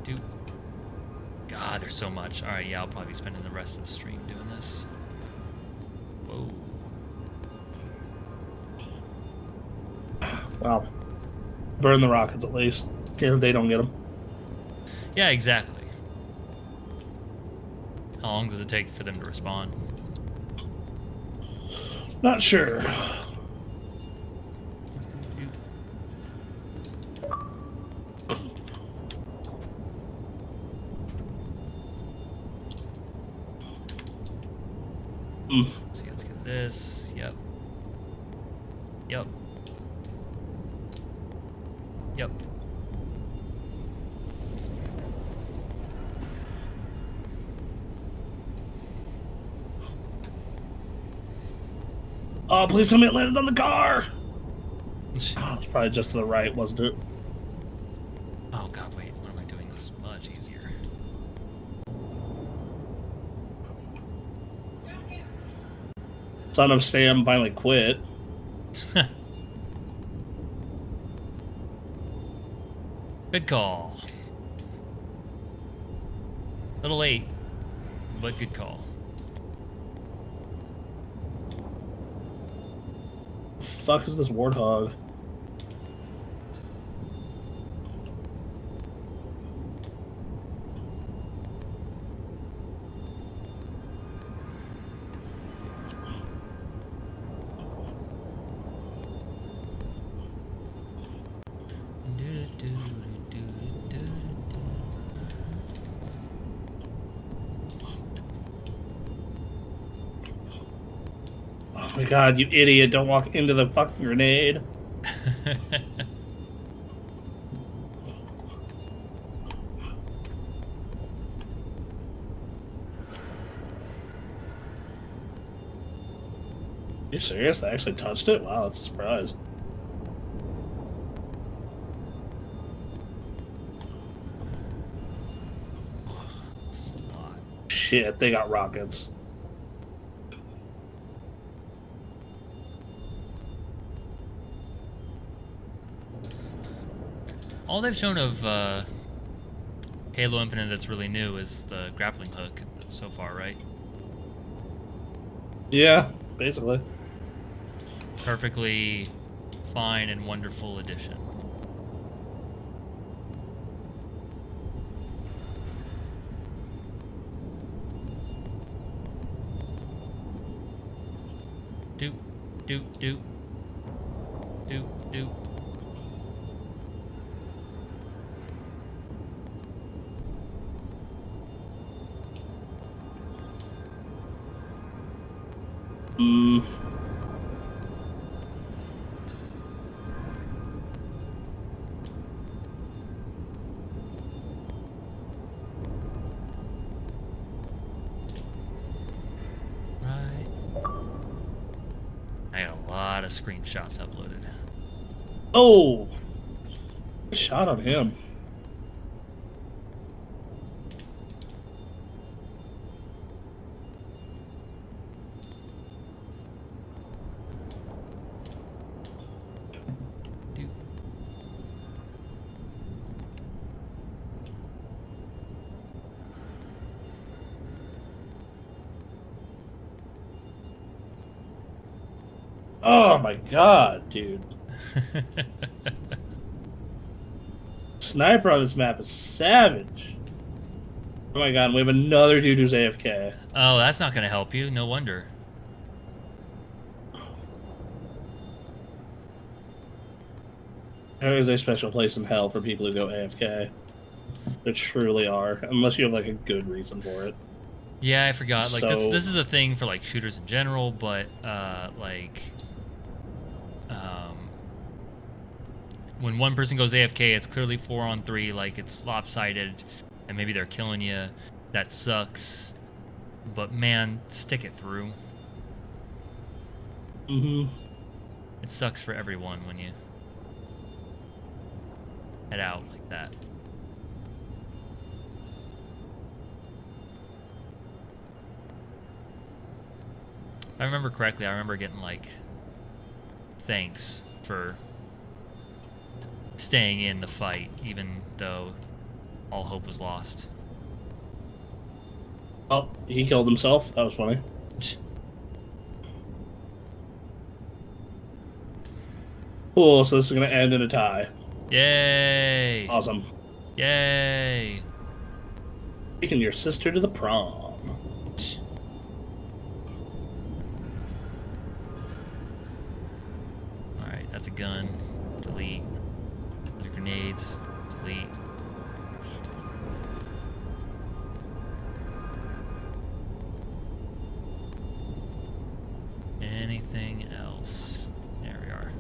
Dude. God, there's so much. Alright, yeah, I'll probably be spending the rest of the stream doing this. Whoa. Well, burn the rockets at least. If they don't get them. Yeah, exactly. How long does it take for them to respond? Not sure. Let's see, let's get this. Yep. Yep. Yep. Oh, please tell me it landed on the car! Oh, it was probably just to the right, wasn't it? Oh god, wait, what am I doing this much easier? Son of Sam finally quit. Good call. Little late, but good call. Fuck is this Warthog? Oh my god, you idiot, don't walk into the fucking grenade. You serious? They actually touched it? Wow, that's a surprise. Shit, they got rockets. All they've shown of Halo Infinite that's really new is the grappling hook so far, right? Yeah, basically. Perfectly fine and wonderful addition. Do, do, do. Do, do. Right. I got a lot of screenshots uploaded. Oh! Shot on him. Do. Oh my god, dude. Sniper on this map is savage. Oh my god, we have another dude who's AFK. Oh, that's not gonna help you. No wonder. There is a special place in hell for people who go AFK. There truly are, unless you have like a good reason for it. Yeah, I forgot. Like So- this is a thing for like shooters in general, but when one person goes AFK, it's clearly 4-on-3, like it's lopsided, and maybe they're killing you. That sucks. But man, stick it through. Mm-hmm. It sucks for everyone when you head out like that. If I remember correctly, I remember getting like thanks for staying in the fight, even though all hope was lost. Oh, he killed himself. That was funny. Cool, so this is gonna end in a tie. Yay! Awesome. Yay! Taking your sister to the prom. Alright, that's a gun. Delete. The grenades. Delete. Anything else? There we are.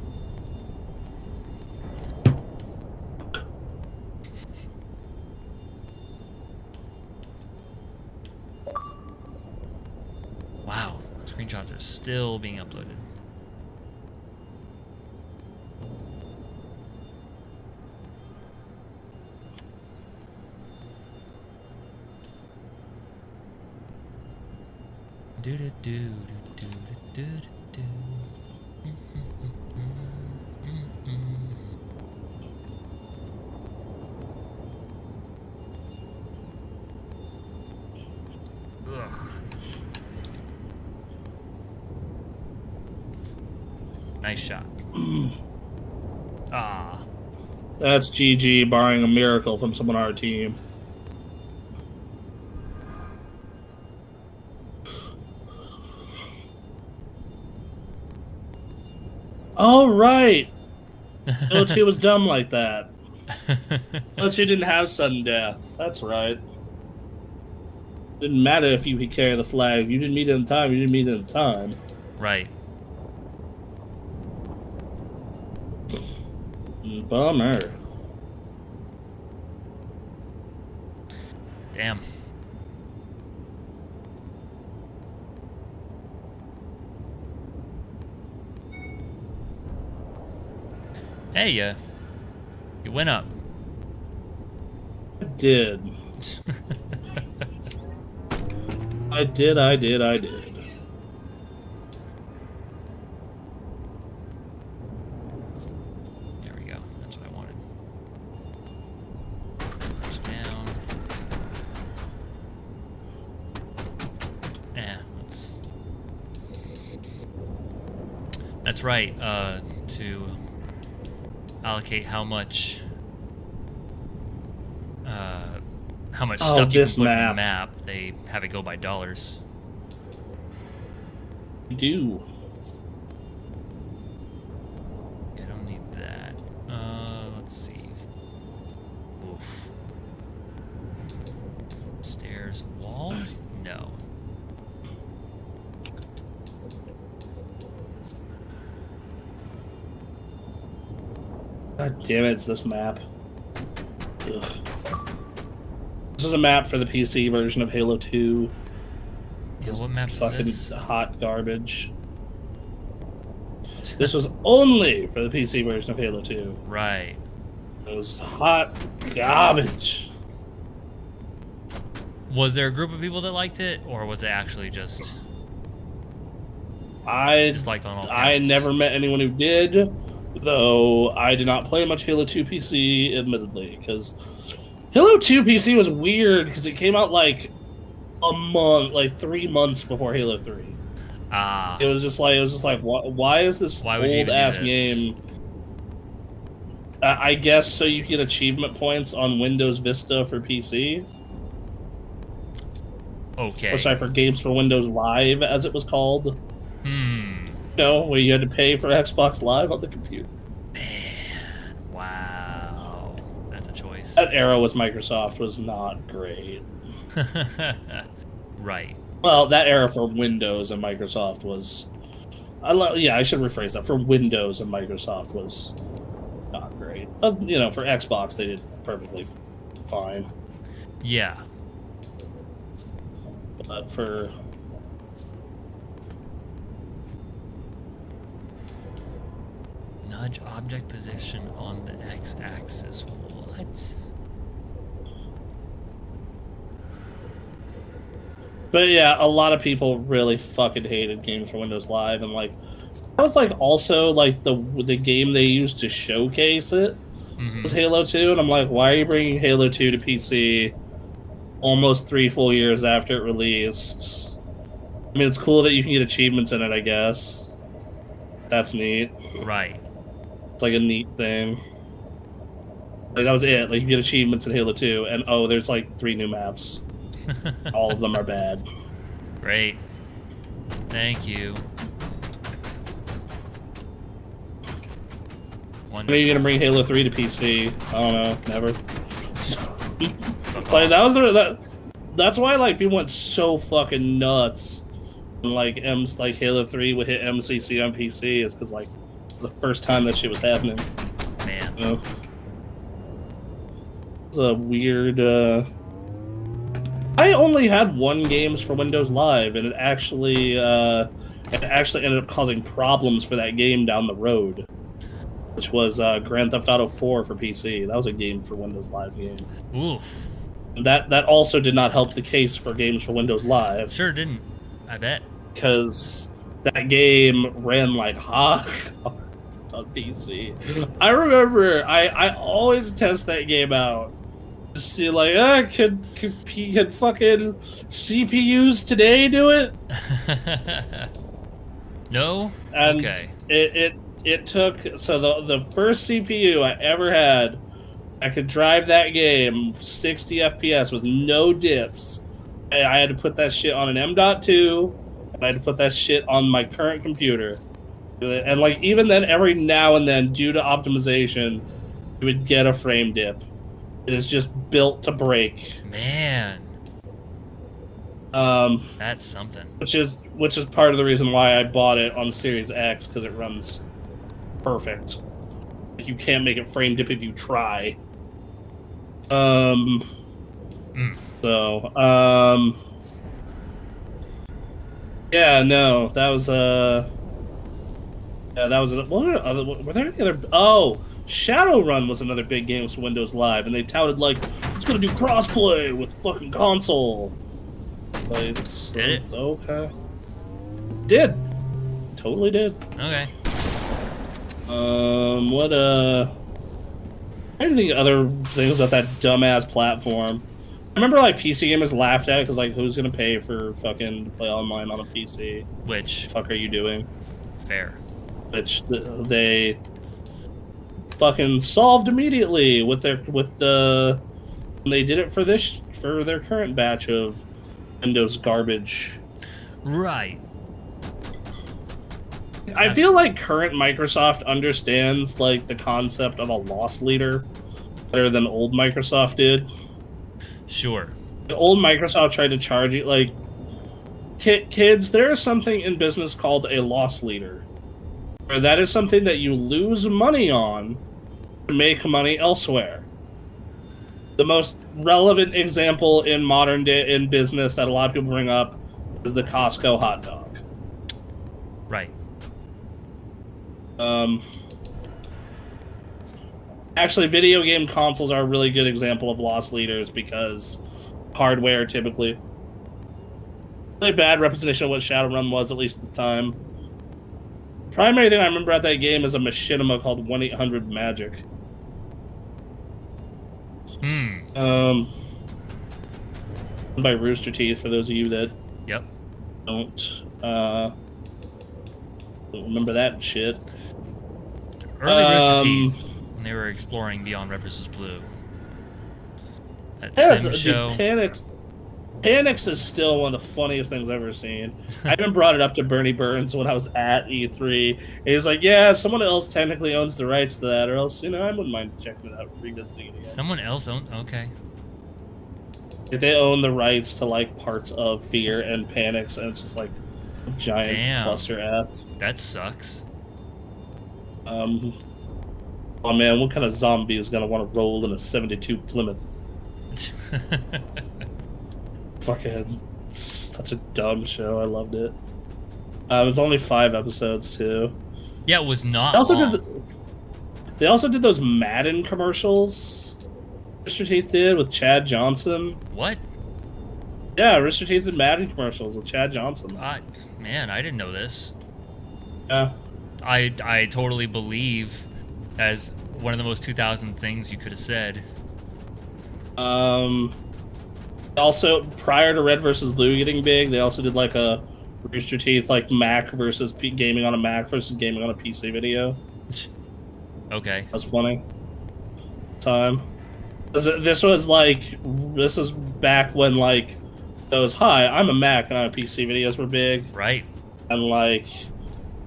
Wow, screenshots are still being uploaded. Do do do do do do do. Ugh. Nice shot. Ah. That's GG, barring a miracle from someone on our team. All right. O2 was dumb like that. O2 didn't have sudden death. That's right. Didn't matter if you could carry the flag. You didn't meet it in time. You didn't meet it in time. Right. Bummer. Damn. Hey, you went up. I did. I did. There we go. That's what I wanted. Push down. Yeah, that's right. To allocate how much stuff you can put in the map, they have it go by dollars. You do. I don't need that. Let's see. Oof. Stairs, wall? No. God damn it, it's this map. Ugh. This is a map for the PC version of Halo 2. Yeah, what map is Fucking this? hot garbage. This was only for the PC version of Halo 2. Right. It was hot garbage. Was there a group of people that liked it, or was it actually just I disliked on all counts? I never met anyone who did, though I did not play much Halo 2 PC, admittedly, because Halo 2 PC was weird because it came out like a month, like 3 months before Halo 3. Ah. It was just like, why is this Why would you old even do ass this? game? I guess so you get achievement points on Windows Vista for PC. Okay. Or sorry, for Games for Windows Live, as it was called. Hmm. No, where you had to pay for Xbox Live on the computer. Man. Wow. That's a choice. That era was Microsoft was not great. Right. Well, that era for Windows and Microsoft was... I should rephrase that. For Windows and Microsoft was not great. You know, for Xbox, they did perfectly fine. Yeah. But for... Nudge object position on the x-axis. What? But yeah, a lot of people really fucking hated Games for Windows Live, and like that was like also like the game they used to showcase it was Halo 2, and I'm like, why are you bringing Halo 2 to PC almost 3 full years after it released? I mean, it's cool that you can get achievements in it, I guess. That's neat. Right. It's like a neat thing. Like that was it. Like you get achievements in Halo 2, and oh, there's like 3 new maps. All of them are bad. Great. Thank you. When are you gonna bring Halo 3 to PC? I don't know. Never. Like that was that's why like people went so fucking nuts when like Halo 3 would hit MCC on PC is because like it was the first time that shit was happening. Man. You know? It was a weird. I only had one games for Windows Live, and it actually ended up causing problems for that game down the road, which was Grand Theft Auto 4 for PC. That was a game for Windows Live game. Oof. That also did not help the case for games for Windows Live. Sure didn't. I bet. Because that game ran like hot on PC. I remember I always test that game out. See, like, could fucking CPUs today do it? No? And okay. It took, so the first CPU I ever had, I could drive that game 60 FPS with no dips. I had to put that shit on an M.2, and I had to put that shit on my current computer. And like even then, every now and then, due to optimization, you would get a frame dip. It is just built to break. Man. That's something. Which is part of the reason why I bought it on Series X, because it runs perfect. You can't make it frame dip if you try. Yeah, no, that was were there any other? Oh, Shadowrun was another big game with Windows Live, and they touted like it's gonna do crossplay with fucking console. Like, did it? Okay. Did. Totally did. Okay. What I don't think other things about that dumbass platform. I remember like PC gamers laughed at it because like who's gonna pay for fucking to play online on a PC? Which? What the fuck are you doing? Fair. Which they fucking solved immediately with the when they did it for their current batch of Windows garbage. Right. I feel like current Microsoft understands like the concept of a loss leader better than old Microsoft did. Sure. The old Microsoft tried to charge you like kids. There is something in business called a loss leader, where that is something that you lose money on to make money elsewhere. The most relevant example in modern day in business that a lot of people bring up is the Costco hot dog. Right. Actually, video game consoles are a really good example of loss leaders because hardware typically really bad representation of what Shadowrun was, at least at the time. Primary thing I remember about that game is a machinima called 1-800-MAGIC. By Rooster Teeth, for those of you that Yep. don't. Don't remember that shit. Early Rooster Teeth, when they were exploring Beyond Red vs. Blue. That Sim show. Panics is still one of the funniest things I've ever seen. I even brought it up to Bernie Burns when I was at E3. And he's like, yeah, someone else technically owns the rights to that, or else, I wouldn't mind checking it out, revisiting it again. Someone else owns? Okay. If they own the rights to, like, parts of Fear and Panics, and it's just, like, a giant cluster F. That sucks. Oh, man, what kind of zombie is going to want to roll in a 72 Plymouth? Fucking such a dumb show. I loved it. It was only 5 episodes too. Yeah, it was not. They also did those Madden commercials. Rooster Teeth did with Chad Johnson. What? Yeah, Rooster Teeth and Madden commercials with Chad Johnson. Man, I didn't know this. Yeah. I totally believe as one of the most 2000 things you could have said. Also, prior to Red vs. Blue getting big, they also did like a Rooster Teeth like Mac versus gaming on a Mac versus gaming on a PC video. Okay. That was funny. Time. This was back when like those I'm a Mac and I'm a PC videos were big. Right. And like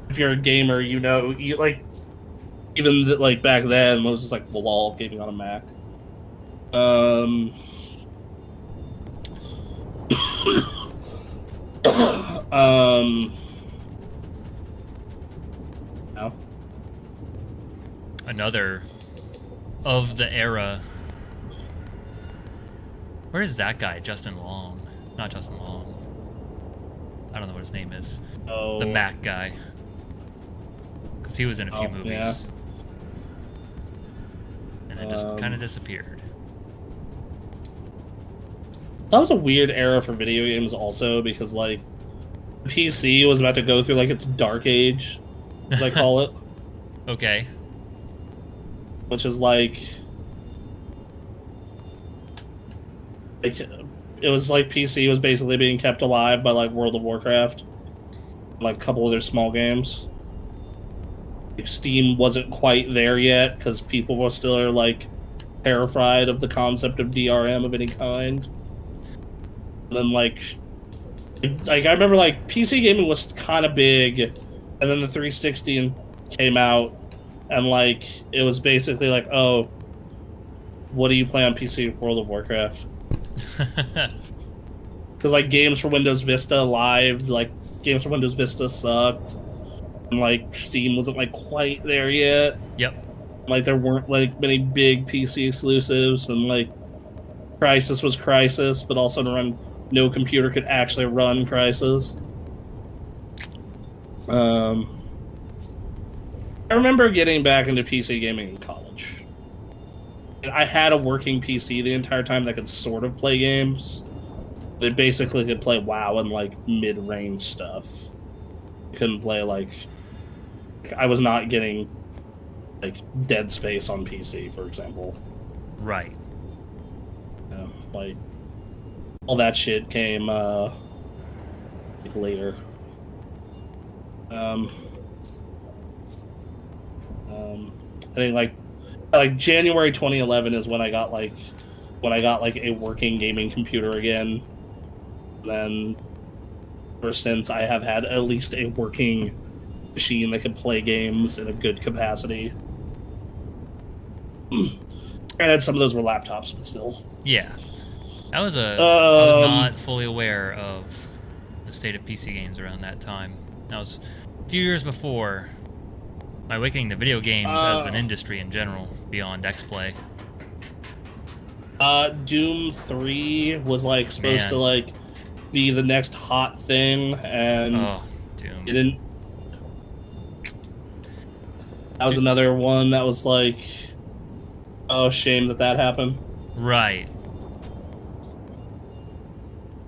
if you're a gamer, you like even like back then it was just like lol gaming on a Mac. No. Another of the era. Where is that guy? Justin Long. Not Justin Long. I don't know what his name is. Oh. The Mac guy. Because he was in a few movies. Yeah. And then just kind of disappeared. That was a weird era for video games also, because, like, PC was about to go through, like, its dark age, as I call it. Okay. Which is, like, it was, like, PC was basically being kept alive by, like, World of Warcraft. Like, a couple of their small games. Like, Steam wasn't quite there yet, because people were still, like, terrified of the concept of DRM of any kind. And then, like I remember, like, PC gaming was kind of big, and then the 360 came out, and, like, it was basically like, oh, what do you play on PC? World of Warcraft. Because, like, games for Windows Vista Live, like, games for Windows Vista sucked, and, like, Steam wasn't, like, quite there yet. Yep. Like, there weren't, like, many big PC exclusives, and, like, Crysis was Crysis, but also no computer could actually run Crysis. I remember getting back into PC gaming in college. And I had a working PC the entire time that could sort of play games. It basically could play WoW and, like, mid-range stuff. Couldn't play, like... I was not getting, like, Dead Space on PC, for example. Right. Like, all that shit came like later. I think like January 2011 is when I got like a working gaming computer again. And then ever since I have had at least a working machine that can play games in a good capacity. Granted, some of those were laptops, but still. Yeah. I was not fully aware of the state of PC games around that time. That was a few years before my awakening to video games as an industry in general, beyond XPlay. Doom 3 was, like, supposed to, like, be the next hot thing, and Doom. it didn't. That was another one that was, like, oh, shame that happened. Right.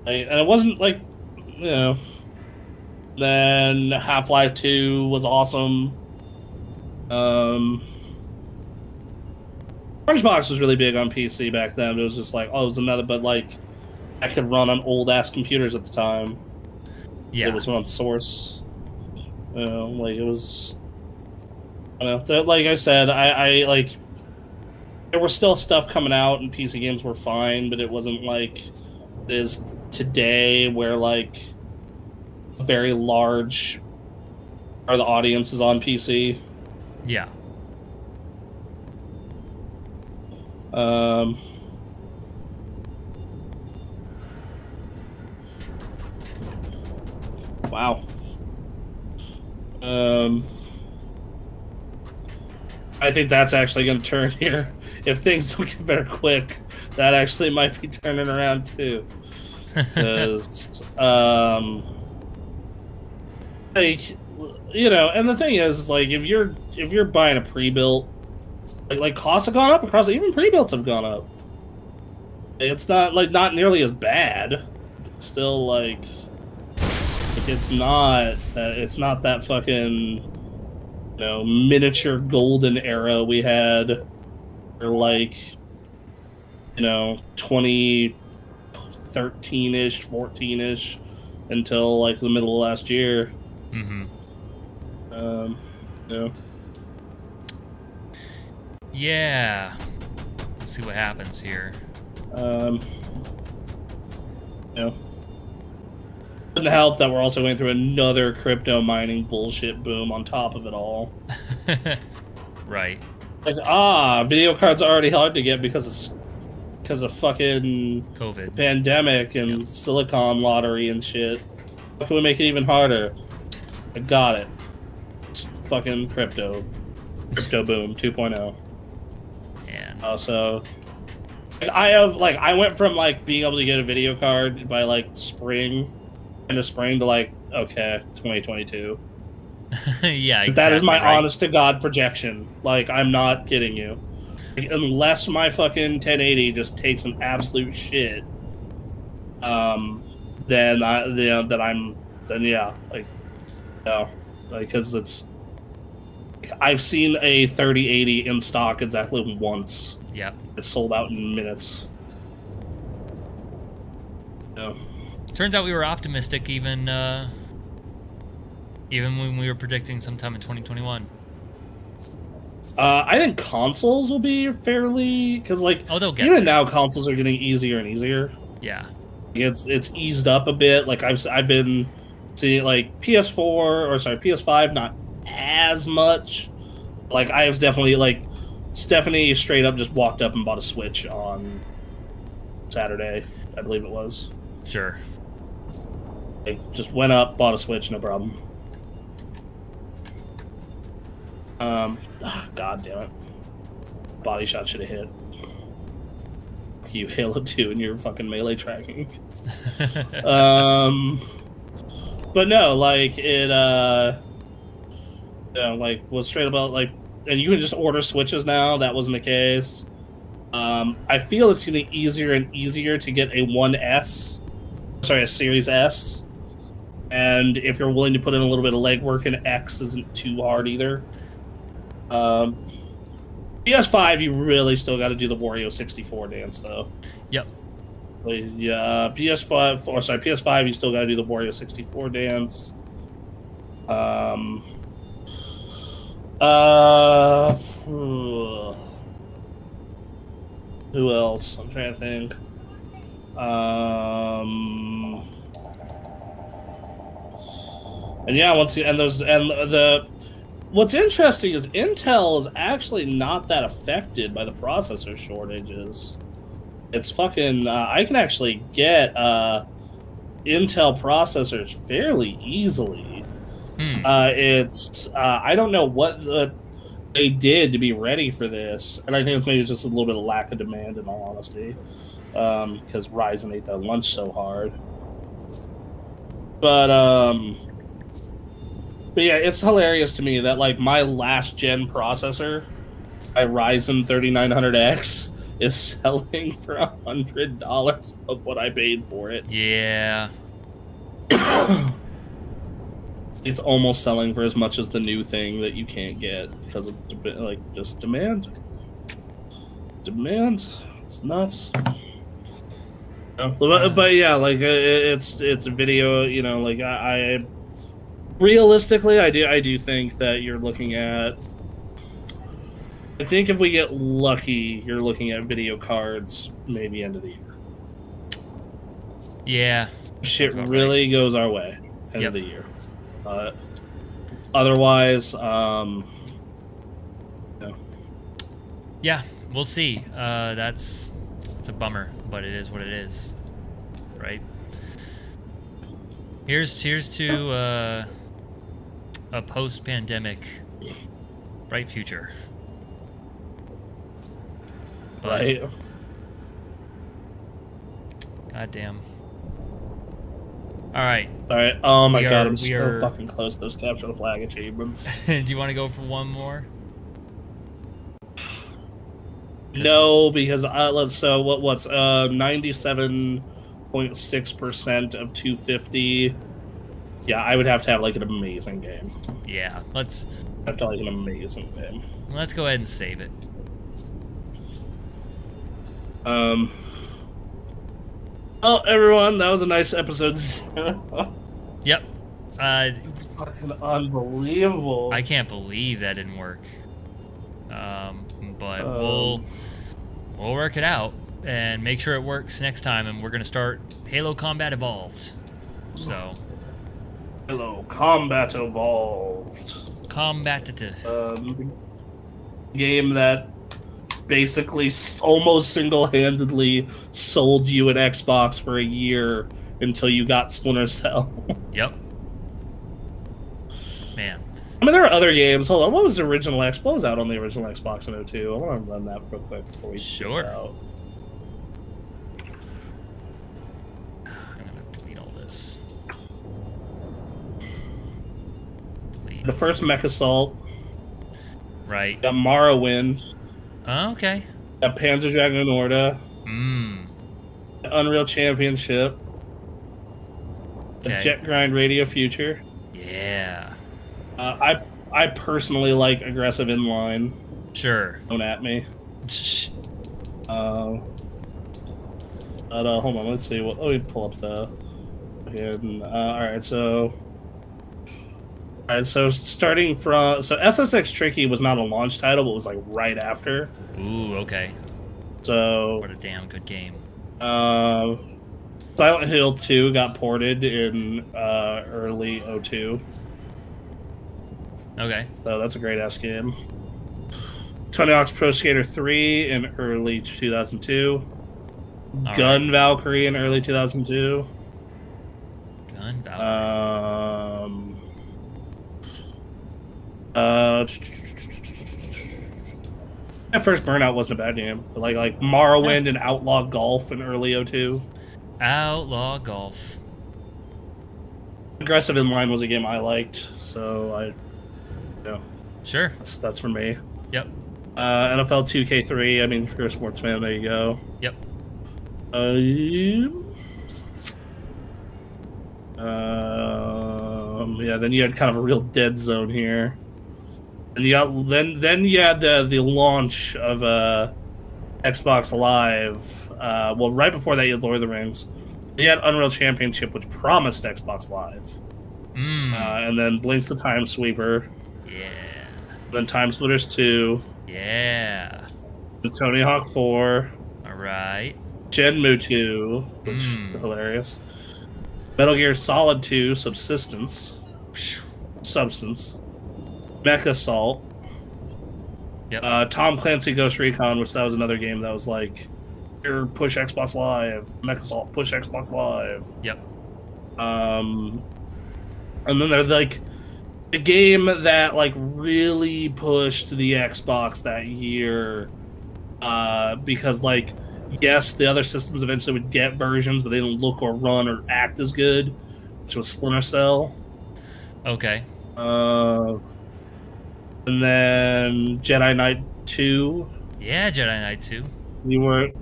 And it wasn't, like, you know... Then Half-Life 2 was awesome. Crunchbox was really big on PC back then. It was just like, oh, it was another, but, like, I could run on old-ass computers at the time. Yeah. It was on Source. Like it was. I don't know. Like I said, I like. There was still stuff coming out, and PC games were fine, but it wasn't like it is today, where like a very large are the audiences on PC. Yeah. Wow. I think that's actually going to turn here. If things don't get better quick, that actually might be turning around too. Because, like, you know, and the thing is, like, if you're buying a pre-built, like costs have gone up across. Even pre-builts have gone up. It's not like not nearly as bad. It's still like it's not that fucking miniature golden era we had, or like 2013-ish, 14-ish until like the middle of last year. Mm-hmm. You know. Yeah. Let's see what happens here. Doesn't help that we're also going through another crypto mining bullshit boom on top of it all. Right. Like, video cards are already hard to get because of fucking COVID pandemic and silicon lottery and shit. How can we make it even harder? I got it. It's fucking crypto boom 2.0. And Also, I went from like being able to get a video card by like spring to like, okay, 2022. yeah, exactly. That is my right? honest to God projection. Like, I'm not kidding you. Like, unless my fucking 1080 just takes an absolute shit, then because it's like, I've seen a 3080 in stock exactly once. Yep. It's sold out in minutes. Yeah. Turns out we were optimistic even when we were predicting sometime in 2021. I think consoles will be fairly, because like they'll get even there. now consoles are getting easier and easier. Yeah. It's eased up a bit. Like I've been seeing like PS5 not as much. Like I was definitely like Stephanie straight up just walked up and bought a Switch on Saturday, I believe it was. Sure. Like just went up, bought a Switch, no problem. God damn it. Body shot should have hit. You Halo 2 and your fucking melee tracking. But no, like it like was straight about like, and you can just order Switches now. That wasn't the case. I feel it's getting easier and easier to get a a Series S. And if you're willing to put in a little bit of legwork, an X isn't too hard either. PS5, you really still got to do the Wario 64 dance, though. Yep. Yeah, PS5, you still got to do the Wario 64 dance. Who else? I'm trying to think. And yeah, what's interesting is Intel is actually not that affected by the processor shortages. It's fucking I can actually get Intel processors fairly easily. I don't know what they did to be ready for this, and I think it's maybe just a little bit of lack of demand, in all honesty, because Ryzen ate that lunch so hard. But yeah, it's hilarious to me that like my last gen processor, my Ryzen 3900X, is selling for $100 of what I paid for it. Yeah. It's almost selling for as much as the new thing that you can't get because of like just demand. It's nuts. But yeah, like it's a video. Like I realistically, I do think that you're looking at. I think if we get lucky, you're looking at video cards maybe end of the year. Yeah. Shit really goes our way end of the year. Otherwise, no. Yeah, we'll see. It's a bummer, but it is what it is, right? Here's to a post-pandemic bright future. But, right. goddamn. All right. Oh my god, I'm so fucking close to those capture the flag achievements. Do you want to go for one more? No, because what's 97.6% of 250. Yeah, I would have to have like an amazing game. Yeah, let's have to like an amazing game. Let's go ahead and save it. Oh, everyone, that was a nice episode. Yep. Fucking unbelievable. I can't believe that didn't work. But we'll work it out and make sure it works next time. And we're gonna start Halo Combat Evolved. So. Halo Combat Evolved. Game that basically almost single-handedly sold you an Xbox for a year until you got Splinter Cell. Yep. Man. I mean, there are other games. Hold on, what was the original Xbox? What was out on the original Xbox in 02? I want to run that real quick before we sure. Out. I'm gonna delete all this. Delete. The first Mech Assault. Right. Got Morrowind. Oh, okay. Got Panzer Dragoon Orta. Unreal Championship. Okay. The Jet Grind Radio Future. Yeah. I personally like aggressive inline. Sure. Don't at me. Hold on. Let's see. Let me pull up the. All right. So starting from SSX Tricky was not a launch title, but it was like right after. Ooh. Okay. So. What a damn good game. Silent Hill 2 got ported in early 02. Okay. So that's a great ass game. Tony Hawk's Pro Skater 3 in early 2002. Gun right. Valkyrie in early 2002. Gun Valkyrie. At first, Burnout wasn't a bad game. But like Morrowind and Outlaw Golf in early 02. Outlaw Golf. Aggressive Inline was a game I liked, so Sure. That's for me. Yep. NFL 2K3. I mean, if you're a sports fan, there you go. Yep. Yeah. Then you had kind of a real dead zone here, and you got then you had the launch of Xbox Live. Well, right before that, you had Lord of the Rings. You had Unreal Championship, which promised Xbox Live. And then Blinks the Time Sweeper. Yeah. Then Time Splitters 2. Yeah. The Tony Hawk 4. Alright. Shenmue 2, which is hilarious. Metal Gear Solid 2, Substance. Mech Assault. Yep. Tom Clancy Ghost Recon, which that was another game that was like, here, push Xbox Live. Mech Assault, push Xbox Live. Yep. And then they're like, the game that like really pushed the Xbox that year, because like, yes, the other systems eventually would get versions, but they didn't look or run or act as good, which was Splinter Cell. Okay. And then Jedi Knight 2. Yeah, Jedi Knight 2. If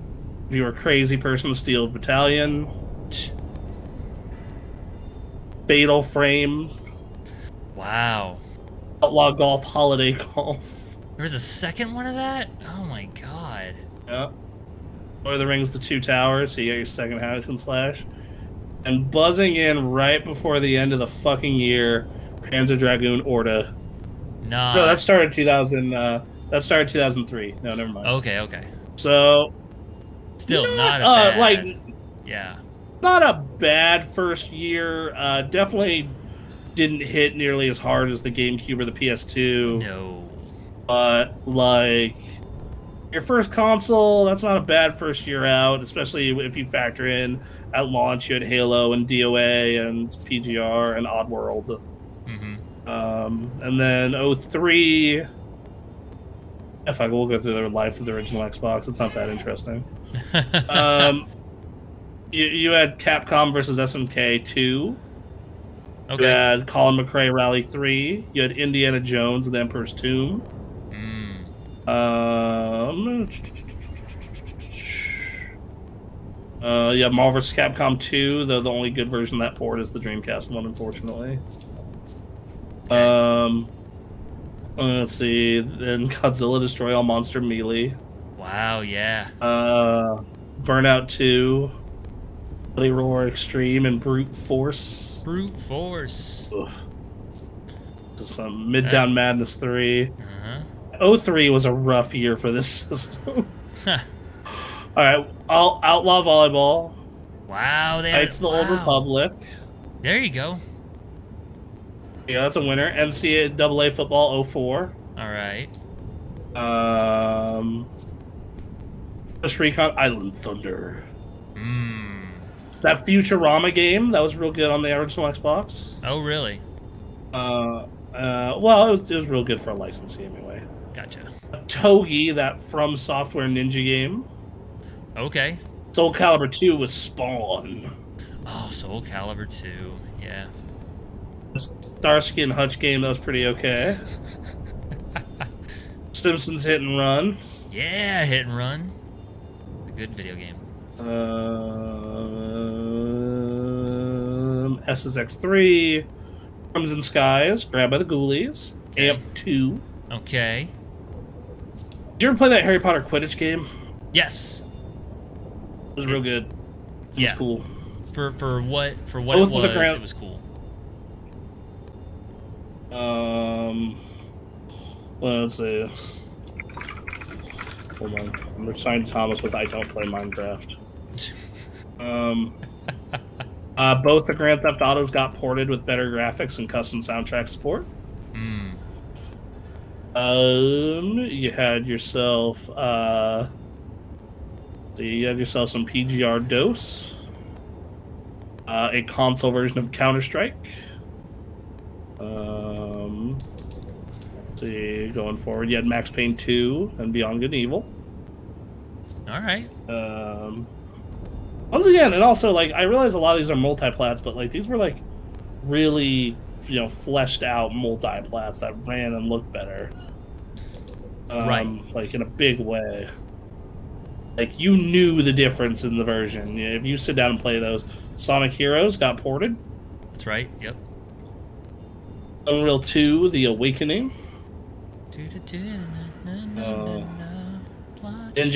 you were a crazy person, Steel Battalion. Fatal Frame. Wow. Outlaw Golf, Holiday Golf. There was a second one of that? Oh my god. Yeah. Lord of the Rings, The Two Towers, so you got your second hack and slash. And buzzing in right before the end of the fucking year Panzer Dragoon Orta. Nah. No, that started 2000. That started 2003. No, never mind. Okay. So Still not a bad. like yeah. not a bad first year. Definitely didn't hit nearly as hard as the GameCube or the PS2. No. But like your first console, that's not a bad first year out, especially if you factor in at launch you had Halo and DOA and PGR and Oddworld. And then 03. If I will go through the life of the original Xbox, it's not that interesting. You had Capcom versus SNK 2. Okay. You had Colin McRae Rally 3. You had Indiana Jones and the Emperor's Tomb. Yeah, Marvel vs. Capcom 2, though the only good version of that port is the Dreamcast one, unfortunately. Okay. Let's see. Then Godzilla Destroy All Monster Melee. Wow, yeah. Burnout 2. Bloody Roar Extreme and Brute Force. Brute Force. Ugh. Some Midtown Madness 3. Uh-huh. 03 was a rough year for this system. Alright, Outlaw Volleyball. Wow, they Knights of the Old Republic. There you go. Yeah, that's a winner. NCAA Football 04. Alright. Just Recon Island Thunder. That Futurama game, that was real good on the original Xbox. Oh, really? Well, it was real good for a licensee anyway. Gotcha. Togi, that From Software Ninja game. Okay. Soul Calibur 2 was Spawn. Oh, Soul Calibur 2. Yeah. Starsky and Hutch game, that was pretty okay. Simpsons Hit and Run. Yeah, Hit and Run. A good video game. SSX3. Crimson Skies. Grabbed by the Ghoulies. Okay. Amp 2. Okay. Did you ever play that Harry Potter Quidditch game? Yes. It was real good. It was cool. For what Both of the it was cool. Let's see. Hold on. I'm assigned Thomas with I don't play Minecraft. Both the Grand Theft Autos got ported with better graphics and custom soundtrack support. You had yourself some PGR DOS, a console version of Counter-Strike. See, going forward, you had Max Payne 2 and Beyond Good and Evil. All right. Once again, and also, like, I realize a lot of these are multi-plats, but, like, these were, like, really, fleshed out multi-plats that ran and looked better. Right. Like, in a big way. Like, you knew the difference in the version. If you sit down and play those, Sonic Heroes got ported. That's right, yep. Unreal 2, The Awakening. Ninja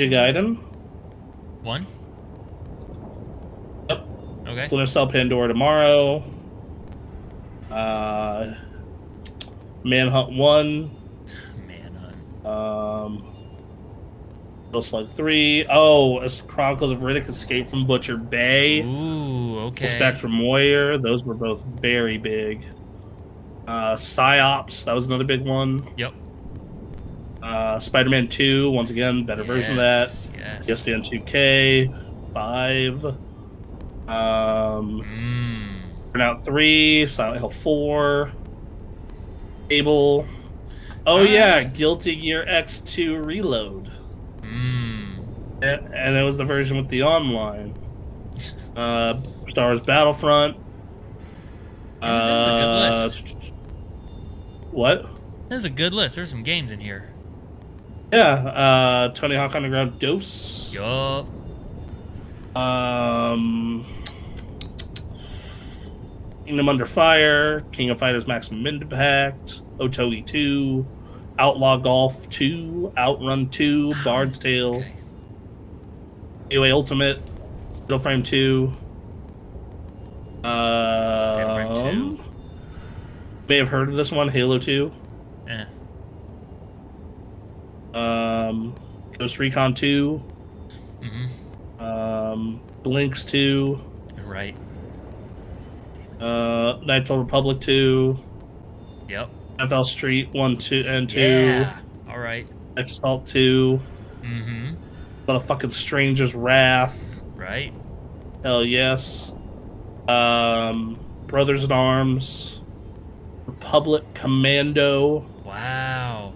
Gaiden. 1? Yep. Okay. Splinter Cell Pandora Tomorrow. Manhunt 1. Manhunt. Metal Slug 3. Oh, Chronicles of Riddick Escape from Butcher Bay. Ooh, okay. Spectrum Warrior. Those were both very big. Psyops. That was another big one. Yep. Spider-Man 2. Once again, better version of that. Yes. ESPN 2K. 5. Burnout 3. Silent Hill 4. Able. Oh, yeah. Guilty Gear X2 Reload. And it was the version with the online. Star Wars Battlefront. This is a good list. What? This is a good list. There's some games in here. Yeah. Tony Hawk Underground DOS. Yup. Kingdom Under Fire. King of Fighters Maximum Impact. Otogi 2. Outlaw Golf 2. Outrun 2. Bard's Tale. Okay. AOA Ultimate. Fatal Frame 2. Fatal Frame 2. May have heard of this one, Halo 2. Eh. Ghost Recon 2. Blinks 2. Right. Knights of the Republic 2. Yep. FL Street 1, 2, and 2. Yeah. All right. Exalt 2. Mm-hmm. Motherfucking Stranger's Wrath. Right. Hell yes. Brothers in Arms. Republic Commando. Wow.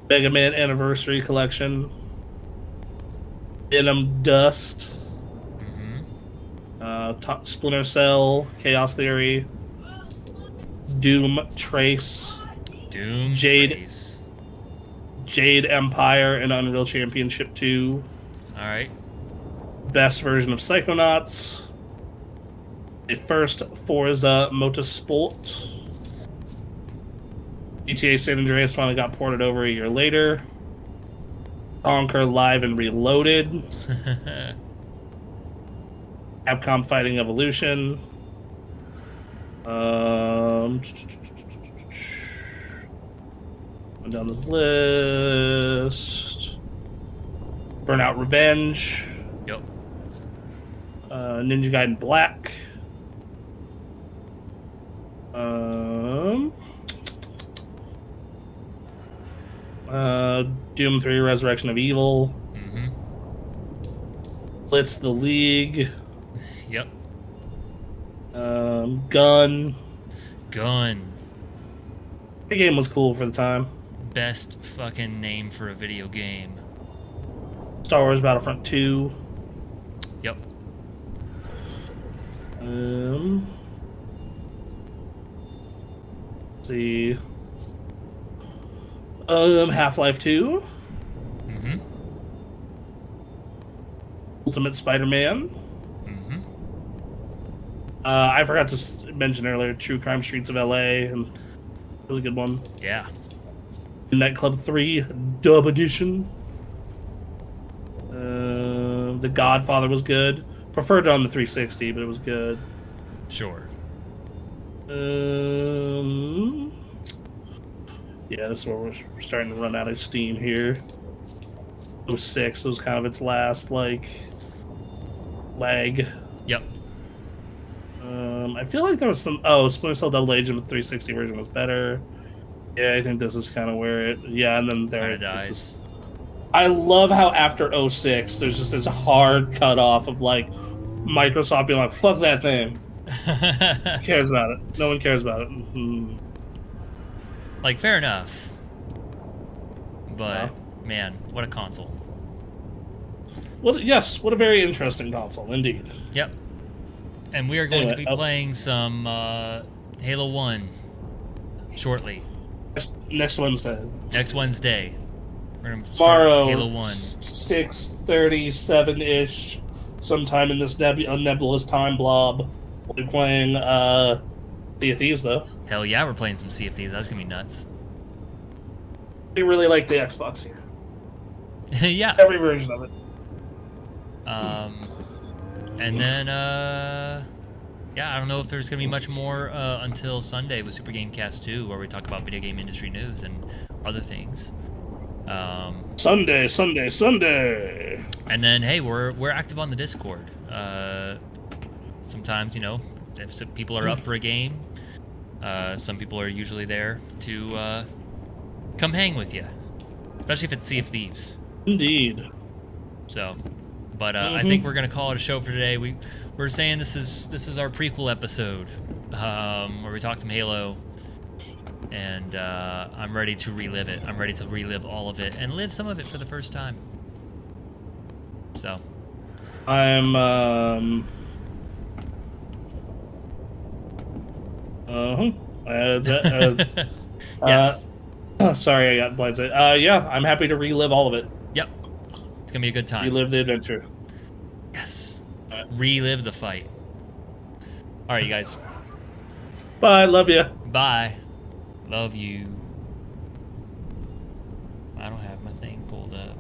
Mega Man Anniversary Collection. Venom Dust. Splinter Cell. Chaos Theory. Doom Trace. Doom Jade. Trace. Jade Empire and Unreal Championship 2. All right. Best version of Psychonauts. The first Forza Motorsport. GTA San Andreas finally got ported over a year later. Conquer Live and Reloaded. Capcom Fighting Evolution. Went down this list. Burnout Revenge. Yep. Ninja Gaiden Black. Doom 3 Resurrection of Evil. Mm-hmm. Blitz the League. Yep. Gun. Gun. The game was cool for the time. Best fucking name for a video game. Star Wars Battlefront 2. Yep. Let's see. Half-Life 2. Mm-hmm. Ultimate Spider-Man. Mm-hmm. I forgot to mention earlier, True Crime Streets of LA, and it was a good one. Yeah. Nightclub 3 Dub Edition. The Godfather was good. Preferred it on the 360, but it was good. Sure. Yeah, this is where we're starting to run out of steam here. 06 was kind of its last, like, leg. Yep. I feel like there was some... Oh, Splinter Cell Double Agent with 360 version was better. Yeah, I think this is kind of where it... Yeah, and then there... Kind of dies. I love how after 06, there's just this hard cutoff of, like, Microsoft being like, fuck that thing. Who cares about it? No one cares about it. Mm-hmm. Like, fair enough. But, Yeah. man, what a console. Well, yes, what a very interesting console, indeed. Yep. And we are going to be Anyway, playing some Halo 1 shortly. Next Wednesday. Next Wednesday. We're going to start Tomorrow, Halo 1. 6:37-ish, sometime in this nebulous time blob. We'll be playing Sea of Thieves, though. Hell yeah, we're playing some Sea of Thieves. That's going to be nuts. We really like the Xbox here. Yeah. Every version of it. And then, yeah, I don't know if there's going to be much more until Sunday with Super Game Cast 2, where we talk about video game industry news and other things. Sunday. And then, hey, we're active on the Discord. Sometimes, you know, if some people are up for a game, some people are usually there to come hang with you, especially if it's Sea of Thieves. Indeed. So, but I think we're gonna call it a show for today. We're saying this is our prequel episode, where we talk some Halo, and I'm ready to relive it. I'm ready to relive all of it and live some of it for the first time. So, I'm yes, sorry, I got blindsided. Yeah, I'm happy to relive all of it. yep, it's gonna be a good time. Relive the adventure. Yes, relive the fight. All right, you guys. Bye, love you. Bye. Love you. I don't have my thing pulled up.